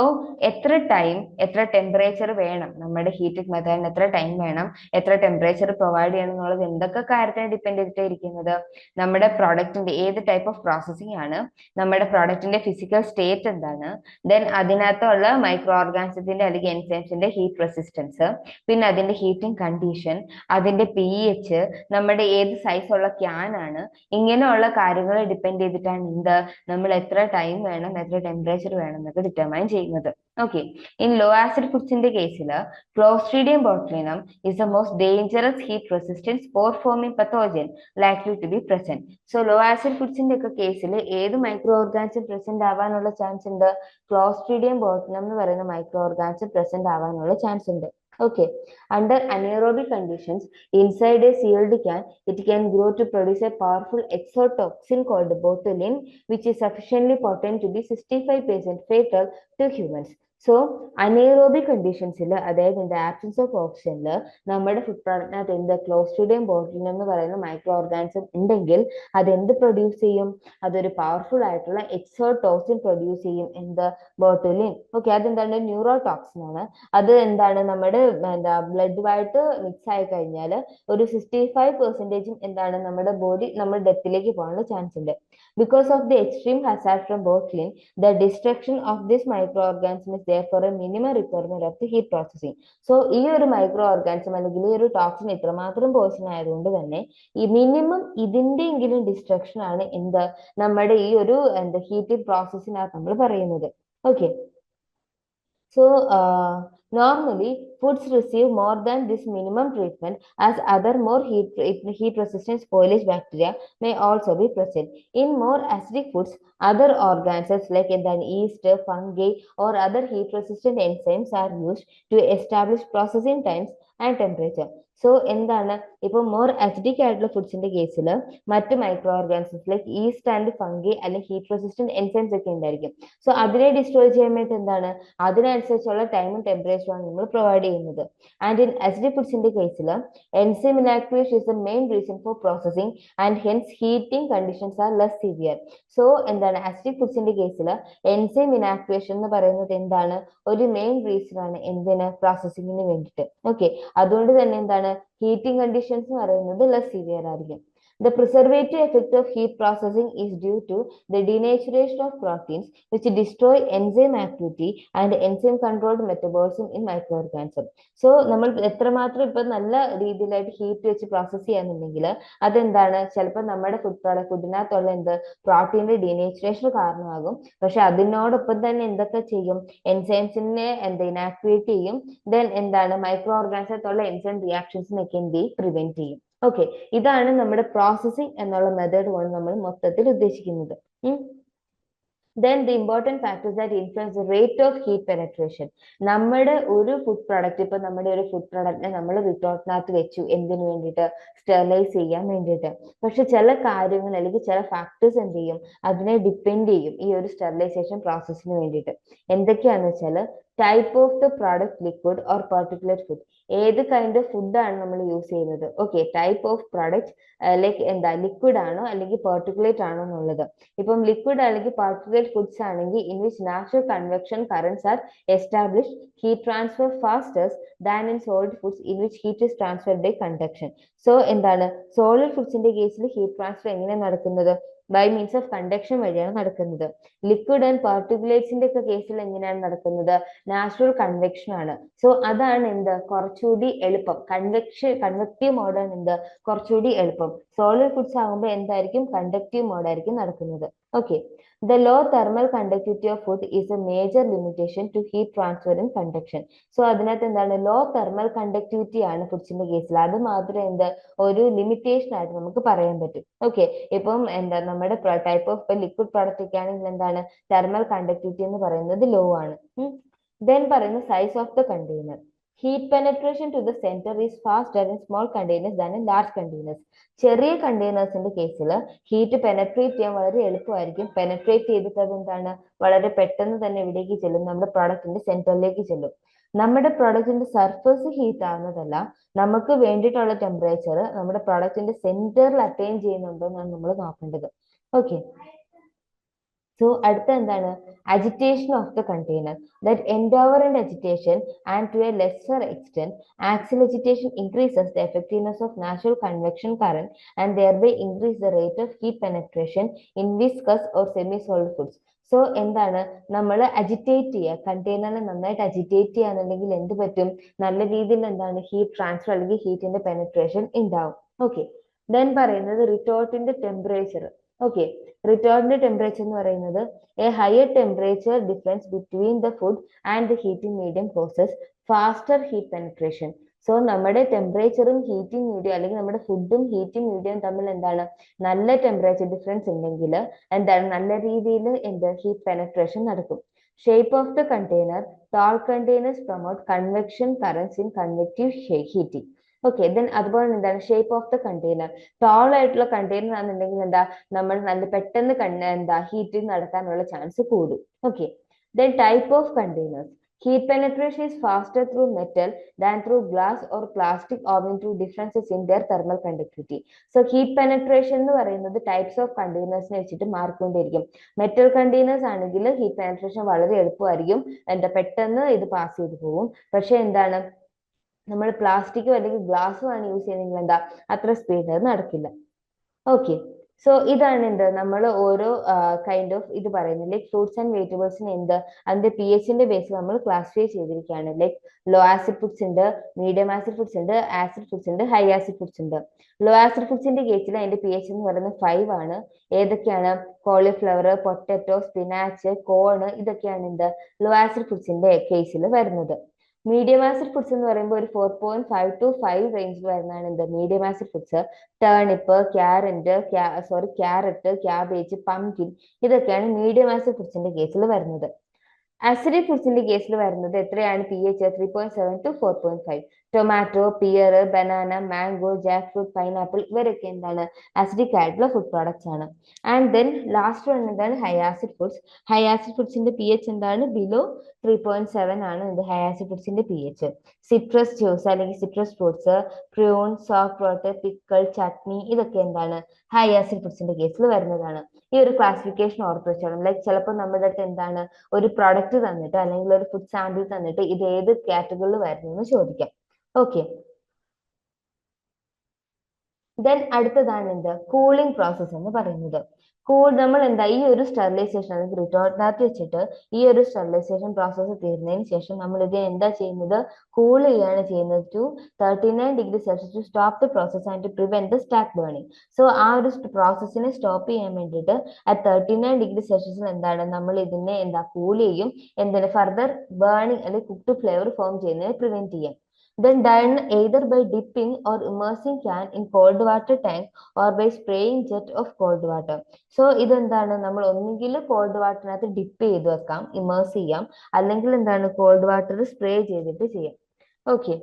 എത്ര time, എത്ര temperature വേണം, നമ്മുടെ heating മെത്തേഡിന് എത്ര time വേണം, എത്ര temperature provide ചെയ്യണം എന്നുള്ളത് എന്തൊക്കെ കാര്യത്തിനെ ഡിപ്പെൻഡ് ചെയ്തിട്ടായിരിക്കുന്നത്, നമ്മുടെ പ്രോഡക്റ്റിന്റെ ഏത് ടൈപ്പ് ഓഫ് പ്രോസസ്സിംഗ് ആണ്, നമ്മുടെ പ്രോഡക്റ്റിന്റെ ഫിസിക്കൽ സ്റ്റേറ്റ് എന്താണ്, ദെൻ അതിനകത്തുള്ള മൈക്രോ ഓർഗാനിസത്തിന്റെ അല്ലെങ്കിൽ എൻസൈംസിന്റെ ഹീറ്റ് റെസിസ്റ്റൻസ്, പിന്നെ അതിന്റെ ഹീറ്റിംഗ് കണ്ടീഷൻ, അതിന്റെ pH, നമ്മുടെ ഏത് സൈസ് ഉള്ള ക്യാൻ ആണ്, ഇങ്ങനെയുള്ള കാര്യങ്ങൾ ഡിപ്പെൻഡ് ചെയ്തിട്ടാണ് നമ്മൾ എത്ര ടൈം വേണം, എത്ര ടെമ്പറേച്ചർ വേണം എന്നൊക്കെ ഡിറ്റർമൈൻ ചെയ്യുന്നത്. ഓക്കെ, ഇൻ ലോ ആസിഡ് ഫുഡ്സിന്റെ കേസിൽ clostridium botulinum is the most dangerous heat resistance spore forming pathogen likely to be present. So low acid ഫുഡ്സിന്റെ ഒക്കെ കേസിൽ ഏത് മൈക്രോ ഓർഗാനിസം പ്രസന്റ് ആവാനുള്ള ചാൻസ് ഉണ്ട്, ക്ലോസ്ട്രീഡിയം ബോട്ടുലിനം എന്ന് പറയുന്ന മൈക്രോ ഓർഗാനിസം പ്രസന്റ് ആവാനുള്ള ചാൻസ് ഉണ്ട്. Okay, under anaerobic conditions inside a sealed can, it can grow to produce a powerful exotoxin called botulin, which is sufficiently potent to be 65% fatal to humans. So anaerobic കണ്ടീഷൻസിൽ, അതായത് in the absence of ഓക്സിജനിൽ നമ്മുടെ food പ്രോഡക്റ്റിനകത്ത് എന്ത് Clostridium ബോtulinum എന്ന് പറയുന്ന micro organism ഉണ്ടെങ്കിൽ അത് എന്ത് പ്രൊഡ്യൂസ് ചെയ്യും? അതൊരു പവർഫുൾ ആയിട്ടുള്ള എക്സോടോക്സിൻ പ്രൊഡ്യൂസ് ചെയ്യും. എന്ത്? ബോട്ടുലിൻ. ഓക്കെ, അതെന്താണ്? ന്യൂറോ ടോക്സിൻ ആണ്. അത് എന്താണ്? നമ്മുടെ ബ്ലഡുമായിട്ട് മിക്സ് ആയി കഴിഞ്ഞാൽ ഒരു 65% എന്താണ് നമ്മുടെ ബോഡി നമ്മുടെ ഡെത്തിലേക്ക് പോകാനുള്ള ചാൻസ് ഉണ്ട്. Because of the extreme hazard from botulin, the destruction of this microorganism is therefore a minimum requirement of the heat processing. So ഈ ഒരു മൈക്രോ ഓർഗാനിസം അല്ലെങ്കിൽ ഈ ഒരു ടോക്സിൻ ഇത്രമാത്രം പോർഷൻ ആയതുകൊണ്ട് തന്നെ ഈ മിനിമം ഇതിന്റെയെങ്കിലും ഡിസ്ട്രക്ഷൻ ആണ് എന്ത് നമ്മുടെ ഈ ഒരു ഹീറ്റിംഗ് പ്രോസസ്സിനകത്ത് നമ്മൾ പറയുന്നത്. Okay, so normally foods receive more than this minimum treatment, as other more heat resistant spoilage bacteria may also be present. In more acidic foods, other organisms like yeast, fungi or other heat resistant enzymes are used to establish processing times and temperature. So എന്താണ്, ഇപ്പൊ more acidic ആയിട്ടുള്ള ഫുഡ്സിന്റെ കേസിൽ മറ്റ് micro organisms like east and fungi അല്ലെങ്കിൽ heat resistant enzymes ഒക്കെ ഉണ്ടായിരിക്കും. So അതിനെ destroy ചെയ്യുമ്പോൾ എന്താണ്, അതിനനുസരിച്ചുള്ള ടൈമും ടെമ്പറേച്ചറും ആണ് നമ്മൾ പ്രൊവൈഡ് ചെയ്യുന്നത്. ആൻഡ് ഇൻ അസിഡിക് ഫുഡ്സിന്റെ കേസിൽ enzyme inactivation is the main reason for processing and hence heating conditions are less severe. So എന്താണ്, അസിഡിക് ഫുഡ്സിന്റെ കേസിൽ എൻസൈം ഇനാക്ടിവേഷൻ എന്ന് പറയുന്നത് എന്താണ്, ഒരു മെയിൻ റീസൺ ആണ് എന്തിന്, പ്രോസസിങ്ങിന് വേണ്ടിയിട്ട്. ഓക്കെ, അതുകൊണ്ട് തന്നെ എന്താണ്, ഹീറ്റിംഗ് കണ്ടീഷൻസ് എന്ന് പറയുന്നത് ലെസ് സിവിയർ ആയിരിക്കും. The preservative effect of heat processing is due to the denaturation of proteins which destroy enzyme activity and enzyme controlled metabolism in microorganisms. So നമ്മൾ എത്രമാത്രം ഇപ്പൊ നല്ല രീതിയിലായിട്ട് ഹീറ്റ് വെച്ച് പ്രോസസ് ചെയ്യാന്നുണ്ടെങ്കിൽ അതെന്താണ്, ചിലപ്പോൾ നമ്മുടെ ഫുഡിനകത്തുള്ള പ്രോട്ടീന്റെ ഡീനേച്ചുറേഷൻ കാരണമാകും. പക്ഷെ അതിനോടൊപ്പം തന്നെ എന്തൊക്കെ ചെയ്യും, എൻസൈംസിനെ ഇനാക്ടിവേറ്റ് ചെയ്യും. ദെൻ എന്താണ്, മൈക്രോ ഓർഗാനിസത്തുള്ള എൻസൈം റിയാക്ഷൻസിനൊക്കെ പ്രിവെന്റ് ചെയ്യും. ഓക്കെ, ഇതാണ് നമ്മുടെ പ്രോസസ്സിംഗ് എന്നുള്ള മെത്തേഡ് കൊണ്ട് നമ്മൾ മൊത്തത്തിൽ ഉദ്ദേശിക്കുന്നത്. Then the important factors that influence the rate of heat penetration. നമ്മുടെ ഒരു ഫുഡ് പ്രോഡക്റ്റ്, ഇപ്പൊ നമ്മുടെ ഒരു ഫുഡ് പ്രോഡക്റ്റിനെ നമ്മൾ റിട്ടോട്ടിനകത്ത് വെച്ചു എന്തിനു വേണ്ടിയിട്ട്, സ്റ്റെറിലൈസ് ചെയ്യാൻ വേണ്ടിയിട്ട്. പക്ഷെ ചില കാര്യങ്ങൾ അല്ലെങ്കിൽ ചില ഫാക്ടേഴ്സ് എന്ത് ചെയ്യും, അതിനെ ഡിപ്പെൻഡ് ചെയ്യും ഈ ഒരു സ്റ്റെറിലൈസേഷൻ പ്രോസസ്സിന് വേണ്ടിയിട്ട്. എന്തൊക്കെയാണെന്ന് വെച്ചാൽ, type of the product, liquid or particular food, ഏത് കൈൻഡ് ഓഫ് ഫുഡാണ് നമ്മൾ യൂസ് ചെയ്യുന്നത്. Okay, type of product like liquid ആണോ അല്ലെങ്കിൽ പെർട്ടിക്കുലേറ്റ് ആണോ എന്നുള്ളത്. ഇപ്പം ലിക്വിഡ് അല്ലെങ്കിൽ particulate foods ആണെങ്കിൽ in which natural convection currents are established, heat transfer faster than in solid foods in which heat is transferred by conduction. So എന്താണ്, solid ഫുഡ്സിന്റെ കേസിൽ heat transfer എങ്ങനെയാണ് നടക്കുന്നത്, ബൈ മീൻസ് ഓഫ് കണ്ടക്ഷൻ വഴിയാണ് നടക്കുന്നത്. Liquid and പാർട്ടിക്കുലേറ്റ്സിന്റെ ഒക്കെ കേസിൽ എങ്ങനെയാണ് നടക്കുന്നത്, നാച്ചുറൽ കൺവെക്ഷൻ ആണ്. സോ അതാണ് കുറച്ചുകൂടി എളുപ്പം, കൺവെക്റ്റീവ് മോഡാണ് കുറച്ചുകൂടി എളുപ്പം. സോളിഡ് ഫുഡ്സ് ആകുമ്പോൾ എന്തായിരിക്കും, കണ്ടക്റ്റീവ് മോഡായിരിക്കും നടക്കുന്നത്. Okay, the low thermal conductivity of food is a major limitation to heat transfer and conduction. So അതിനകത്ത് എന്താണ്, ലോ തെർമൽ കണ്ടക്ടിവിറ്റി ആണ് ഫുഡ്സിന്റെ കേസിൽ. അത് മാത്രമേ ഒരു ലിമിറ്റേഷൻ ആയിട്ട് നമുക്ക് പറയാൻ പറ്റും. ഓക്കെ, ഇപ്പം നമ്മുടെ ടൈപ്പ് ഓഫ് ലിക്വിഡ് പ്രോഡക്റ്റ് ഒക്കെ ആണെങ്കിൽ എന്താണ്, തെർമൽ കണ്ടക്ടിവിറ്റി എന്ന് പറയുന്നത് ലോ ആണ്. ദെൻ പറയുന്ന size of the container. Heat penetration to the center is faster in small containers than in large containers. ചെറിയ കണ്ടെയ്നേഴ്സിന്റെ കേസിൽ ഹീറ്റ് പെനട്രേറ്റ് ചെയ്യാൻ വളരെ എളുപ്പമായിരിക്കും. പെനട്രേറ്റ് ചെയ്തിട്ട് അതെന്താണ്, വളരെ പെട്ടെന്ന് തന്നെ എവിടേക്ക് ചെല്ലും, നമ്മുടെ പ്രോഡക്റ്റിന്റെ സെന്ററിലേക്ക് ചെല്ലും. നമ്മുടെ പ്രോഡക്റ്റിന്റെ സർഫസ് ഹീറ്റ് ആവുന്നതല്ല, നമുക്ക് വേണ്ടിയിട്ടുള്ള ടെമ്പറേച്ചർ നമ്മുടെ പ്രോഡക്റ്റിന്റെ സെന്ററിൽ അറ്റൈൻ ചെയ്യുന്നുണ്ടോ എന്നാണ് നമ്മൾ നോക്കേണ്ടത്. ഓക്കെ, സോ അടുത്ത എന്താണ്, agitation of the container. That endeavor and agitation, and to a lesser extent axial agitation, increases the effectiveness of natural convection current and thereby increase the rate of heat penetration in viscous or semi-solid foods. So എന്താണ്, നമ്മൾ agitate ചെയ്യുക, കണ്ടെയ്നറിനെ നന്നായിട്ട് agitate ചെയ്യാന്നുണ്ടെങ്കിൽ എന്ത് പറ്റും, നല്ല രീതിയിൽ എന്താണ്, heat transfer അല്ലെങ്കിൽ ഹീറ്റിന്റെ പെനട്രേഷൻ ഉണ്ടാവും. ഓക്കെ, ദെൻ പറയുന്നത് റിട്ടോർട്ടിന്റെ ടെമ്പറേച്ചർ. ഓക്കെ, റിട്ടോർട്ടിന്റെ ടെമ്പറേച്ചർ എന്ന് പറയുന്നത് a higher temperature difference between the food and the heating medium causes faster heat penetration. So നമ്മുടെ ടെമ്പറേച്ചറും ഹീറ്റിംഗ് മീഡിയം അല്ലെങ്കിൽ നമ്മുടെ ഫുഡും ഹീറ്റിംഗ് മീഡിയം തമ്മിൽ എന്താണ്, നല്ല ടെമ്പറേച്ചർ ഡിഫറൻസ് ഉണ്ടെങ്കിൽ എന്താണ്, നല്ല രീതിയിൽ ഹീറ്റ് പെനട്രേഷൻ നടക്കും. Shape of the container. Tall containers promote convection currents in convective heating. Okay, then അതുപോലെ എന്താണ്, shape of the container. Tall ആയിട്ടുള്ള കണ്ടെയ്നർ ആണെന്നുണ്ടെങ്കിൽ നമ്മൾ നല്ല പെട്ടെന്ന് ഹീറ്റിംഗ് നടക്കാനുള്ള ചാൻസ് കൂടും. Okay, then type of containers. Heat penetration is faster through metal than through glass or plastic owing to differences in their thermal conductivity. So heat penetration എന്ന് പറയുന്നത് types of കണ്ടെയ്നേഴ്സിനെ വെച്ചിട്ട് മാറിക്കൊണ്ടിരിക്കും. മെറ്റൽ കണ്ടെയ്നേഴ്സ് ആണെങ്കിൽ heat penetration വളരെ എളുപ്പമായിരിക്കും, എന്താ പെട്ടെന്ന് ഇത് പാസ് ചെയ്ത് പോകും. പക്ഷെ എന്താണ് നമ്മൾ പ്ലാസ്റ്റിക്കോ അല്ലെങ്കിൽ ഗ്ലാസ്സോ ആണ് യൂസ് ചെയ്യുന്നതെങ്കിൽ എന്താ അത്ര സ്പീഡ് അത് നടക്കില്ല. ഓക്കെ, സോ ഇതാണ് എന്ത് നമ്മൾ ഓരോ കൈൻഡ് ഓഫ് ഇത് പറയുന്നത്. ലൈക് ഫ്രൂട്ട്സ് ആൻഡ് വെജിറ്റബിൾസിന് എന്ത് അതിന്റെ പി എച്ചിന്റെ ബേസിൽ നമ്മൾ ക്ലാസിഫൈ ചെയ്തിരിക്കുകയാണ്. ലൈക് ലോ ആസിഡ് ഫുഡ്സ് ഉണ്ട്, മീഡിയം ആസിഡ് ഫുഡ്സ് ഉണ്ട്, ആസിഡ് ഫുഡ്സ് ഉണ്ട്, ഹൈ ആസിഡ് ഫുഡ്സ് ഉണ്ട്. ലോ ആസിഡ് ഫുഡ്സിന്റെ കേസിൽ അതിന്റെ പി എച്ച് എന്ന് പറയുന്നത് 5 ആണ്. ഏതൊക്കെയാണ്? കോളിഫ്ലവർ, പൊട്ടറ്റോ, സ്പിനാച്ച്, കോണ്, ഇതൊക്കെയാണ് എന്ത് ലോ ആസിഡ് ഫുഡ്സിന്റെ കേസിൽ വരുന്നത്. മീഡിയം ആസിഡ് ഫുഡ്സ് എന്ന് പറയുമ്പോൾ ഒരു 4.5 to 5 റേഞ്ചിൽ വരുന്നതാണ് എന്ത് medium acid foods. Turnip, carrot, cabbage, pumpkin, ഇതൊക്കെയാണ് മീഡിയം ആസിഡ് ഫുഡ്സിന്റെ കേസിൽ വരുന്നത്. ആസിഡിക് ഫുഡ്സിന്റെ കേസിൽ വരുന്നത് എത്രയാണ് P H? 3.7 to 4.5. Tomato, pear, banana, mango, jack fruit, pineapple, ഇവരൊക്കെ എന്താണ് ആസിഡിക് ആയിട്ടുള്ള ഫുഡ് പ്രോഡക്ട്സ് ആണ്. ആൻഡ് ദെൻ ലാസ്റ്റ് വൺ എന്താണ് high acid foods. High acid ഫുഡ്സിന്റെ പി എച്ച് എന്താണ്? ബിലോ 3.7 ആണ് ഇത് ഹൈ ആസിഡ് ഫുഡ്സിന്റെ പി എച്ച്. സിട്രസ് ജ്യൂസ് അല്ലെങ്കിൽ citrus fruits, peon, soft water, pickle, chutney, ഇതൊക്കെ എന്താണ് ഹൈ ആസിഡ് ഫുഡ്സിന്റെ കേസിൽ വരുന്നതാണ്. ഈ ഒരു ക്ലാസിഫിക്കേഷൻ ഓർത്ത് വെച്ചോളാം. ലൈക്ക് ചിലപ്പോൾ നമ്മുടെ അടുത്ത് എന്താണ് ഒരു പ്രൊഡക്റ്റ് തന്നിട്ട് അല്ലെങ്കിൽ ഒരു ഫുഡ് സാമ്പിൾ തന്നിട്ട് ഇത് ഏത് കാറ്റഗറിയിൽ വരുന്നു എന്ന് ചോദിക്കാം. ഓക്കെ, ദെൻ അടുത്തതാണ് എന്ത് കൂളിംഗ് പ്രോസസ് എന്ന് പറയുന്നത്. നമ്മൾ എന്താ ഈ ഒരു സ്റ്റെറിലൈസേഷൻ അല്ലെങ്കിൽ റിട്ടോർട്ടിനകത്ത് വെച്ചിട്ട് ഈ ഒരു സ്റ്റെറിലൈസേഷൻ പ്രോസസ്സ് തീർന്നതിന് ശേഷം നമ്മൾ ഇത് എന്താ ചെയ്യുന്നത്? കൂൾ ചെയ്യാണ് ചെയ്യുന്നത് to 39°C to stop the process and to prevent the stack burning. So ആ ഒരു പ്രോസസ്സിനെ സ്റ്റോപ്പ് ചെയ്യാൻ വേണ്ടിയിട്ട് ആ 39°C എന്താണ് നമ്മൾ ഇതിനെ എന്താ കൂൾ ചെയ്യും, എന്തിന് ഫർദർ ബേണിംഗ് അല്ലെങ്കിൽ കുക്ക്ഡ് ഫ്ലേവർ ഫോം ചെയ്യുന്നതിനെ പ്രിവെന്റ് ചെയ്യാം. Then done either by dipping or immersing can in cold water tank or by spraying jet of cold water. So ഇതെന്താണ് നമ്മൾ ഒന്നുകിൽ കോൾഡ് വാട്ടറിനകത്ത് ഡിപ്പ് ചെയ്ത് വെക്കാം, ഇമേഴ്സ് ചെയ്യാം, അല്ലെങ്കിൽ എന്താണ് കോൾഡ് വാട്ടർ സ്പ്രേ ചെയ്തിട്ട് ചെയ്യാം. ഓക്കെ,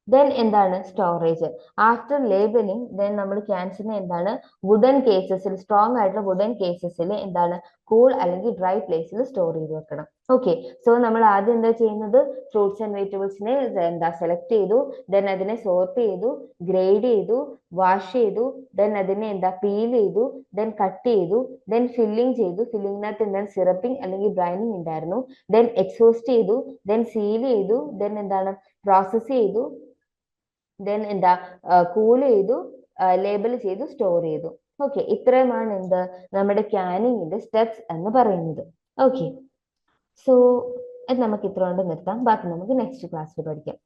ദെൻ എന്താണ് സ്റ്റോറേജ്. ആഫ്റ്റർ ലേബലിംഗ് ദെൻ നമ്മൾ ക്യാൻസിനെ എന്താണ് വുഡൻ കേസസിൽ, സ്ട്രോങ് ആയിട്ടുള്ള വുഡൻ കേസസിൽ എന്താണ് കൂൾ അല്ലെങ്കിൽ ഡ്രൈ പ്ലേസിൽ സ്റ്റോർ ചെയ്ത് വെക്കണം. ഓക്കെ, സോ നമ്മൾ ആദ്യം എന്താ ചെയ്യുന്നത്? ഫ്രൂട്ട്സ് ആൻഡ് വെജിറ്റബിൾസിനെ എന്താ സെലക്ട് ചെയ്തു, ദെൻ അതിനെ സോർട്ട് ചെയ്തു, ഗ്രേഡ് ചെയ്തു, വാഷ് ചെയ്തു, ദെൻ അതിനെ എന്താ പീൽ ചെയ്തു, ദെൻ കട്ട് ചെയ്തു, ദെൻ ഫില്ലിംഗ് ചെയ്തു. ഫില്ലിങ്ങിനകത്ത് എന്താണ് സിറപ്പിംഗ് അല്ലെങ്കിൽ ബ്രൈനിങ് ഉണ്ടായിരുന്നു. ദെൻ എക്സോസ്റ്റ് ചെയ്തു, ദെൻ സീൽ ചെയ്തു, ദെൻ എന്താണ് പ്രോസസ് ചെയ്തു, ദെൻ എന്താ കൂൾ ചെയ്തു, ലേബൽ ചെയ്തു, സ്റ്റോർ ചെയ്തു. ഓക്കെ, ഇത്രയുമാണ് എന്ത് നമ്മുടെ ക്യാനിങ്ങിന്റെ സ്റ്റെപ്സ് എന്ന് പറയുന്നത്. ഓക്കെ, സോ അത് നമുക്ക് ഇത്ര കൊണ്ട് നിർത്താം. ബാക്കി നമുക്ക് നെക്സ്റ്റ് ക്ലാസ്സിൽ പഠിക്കാം.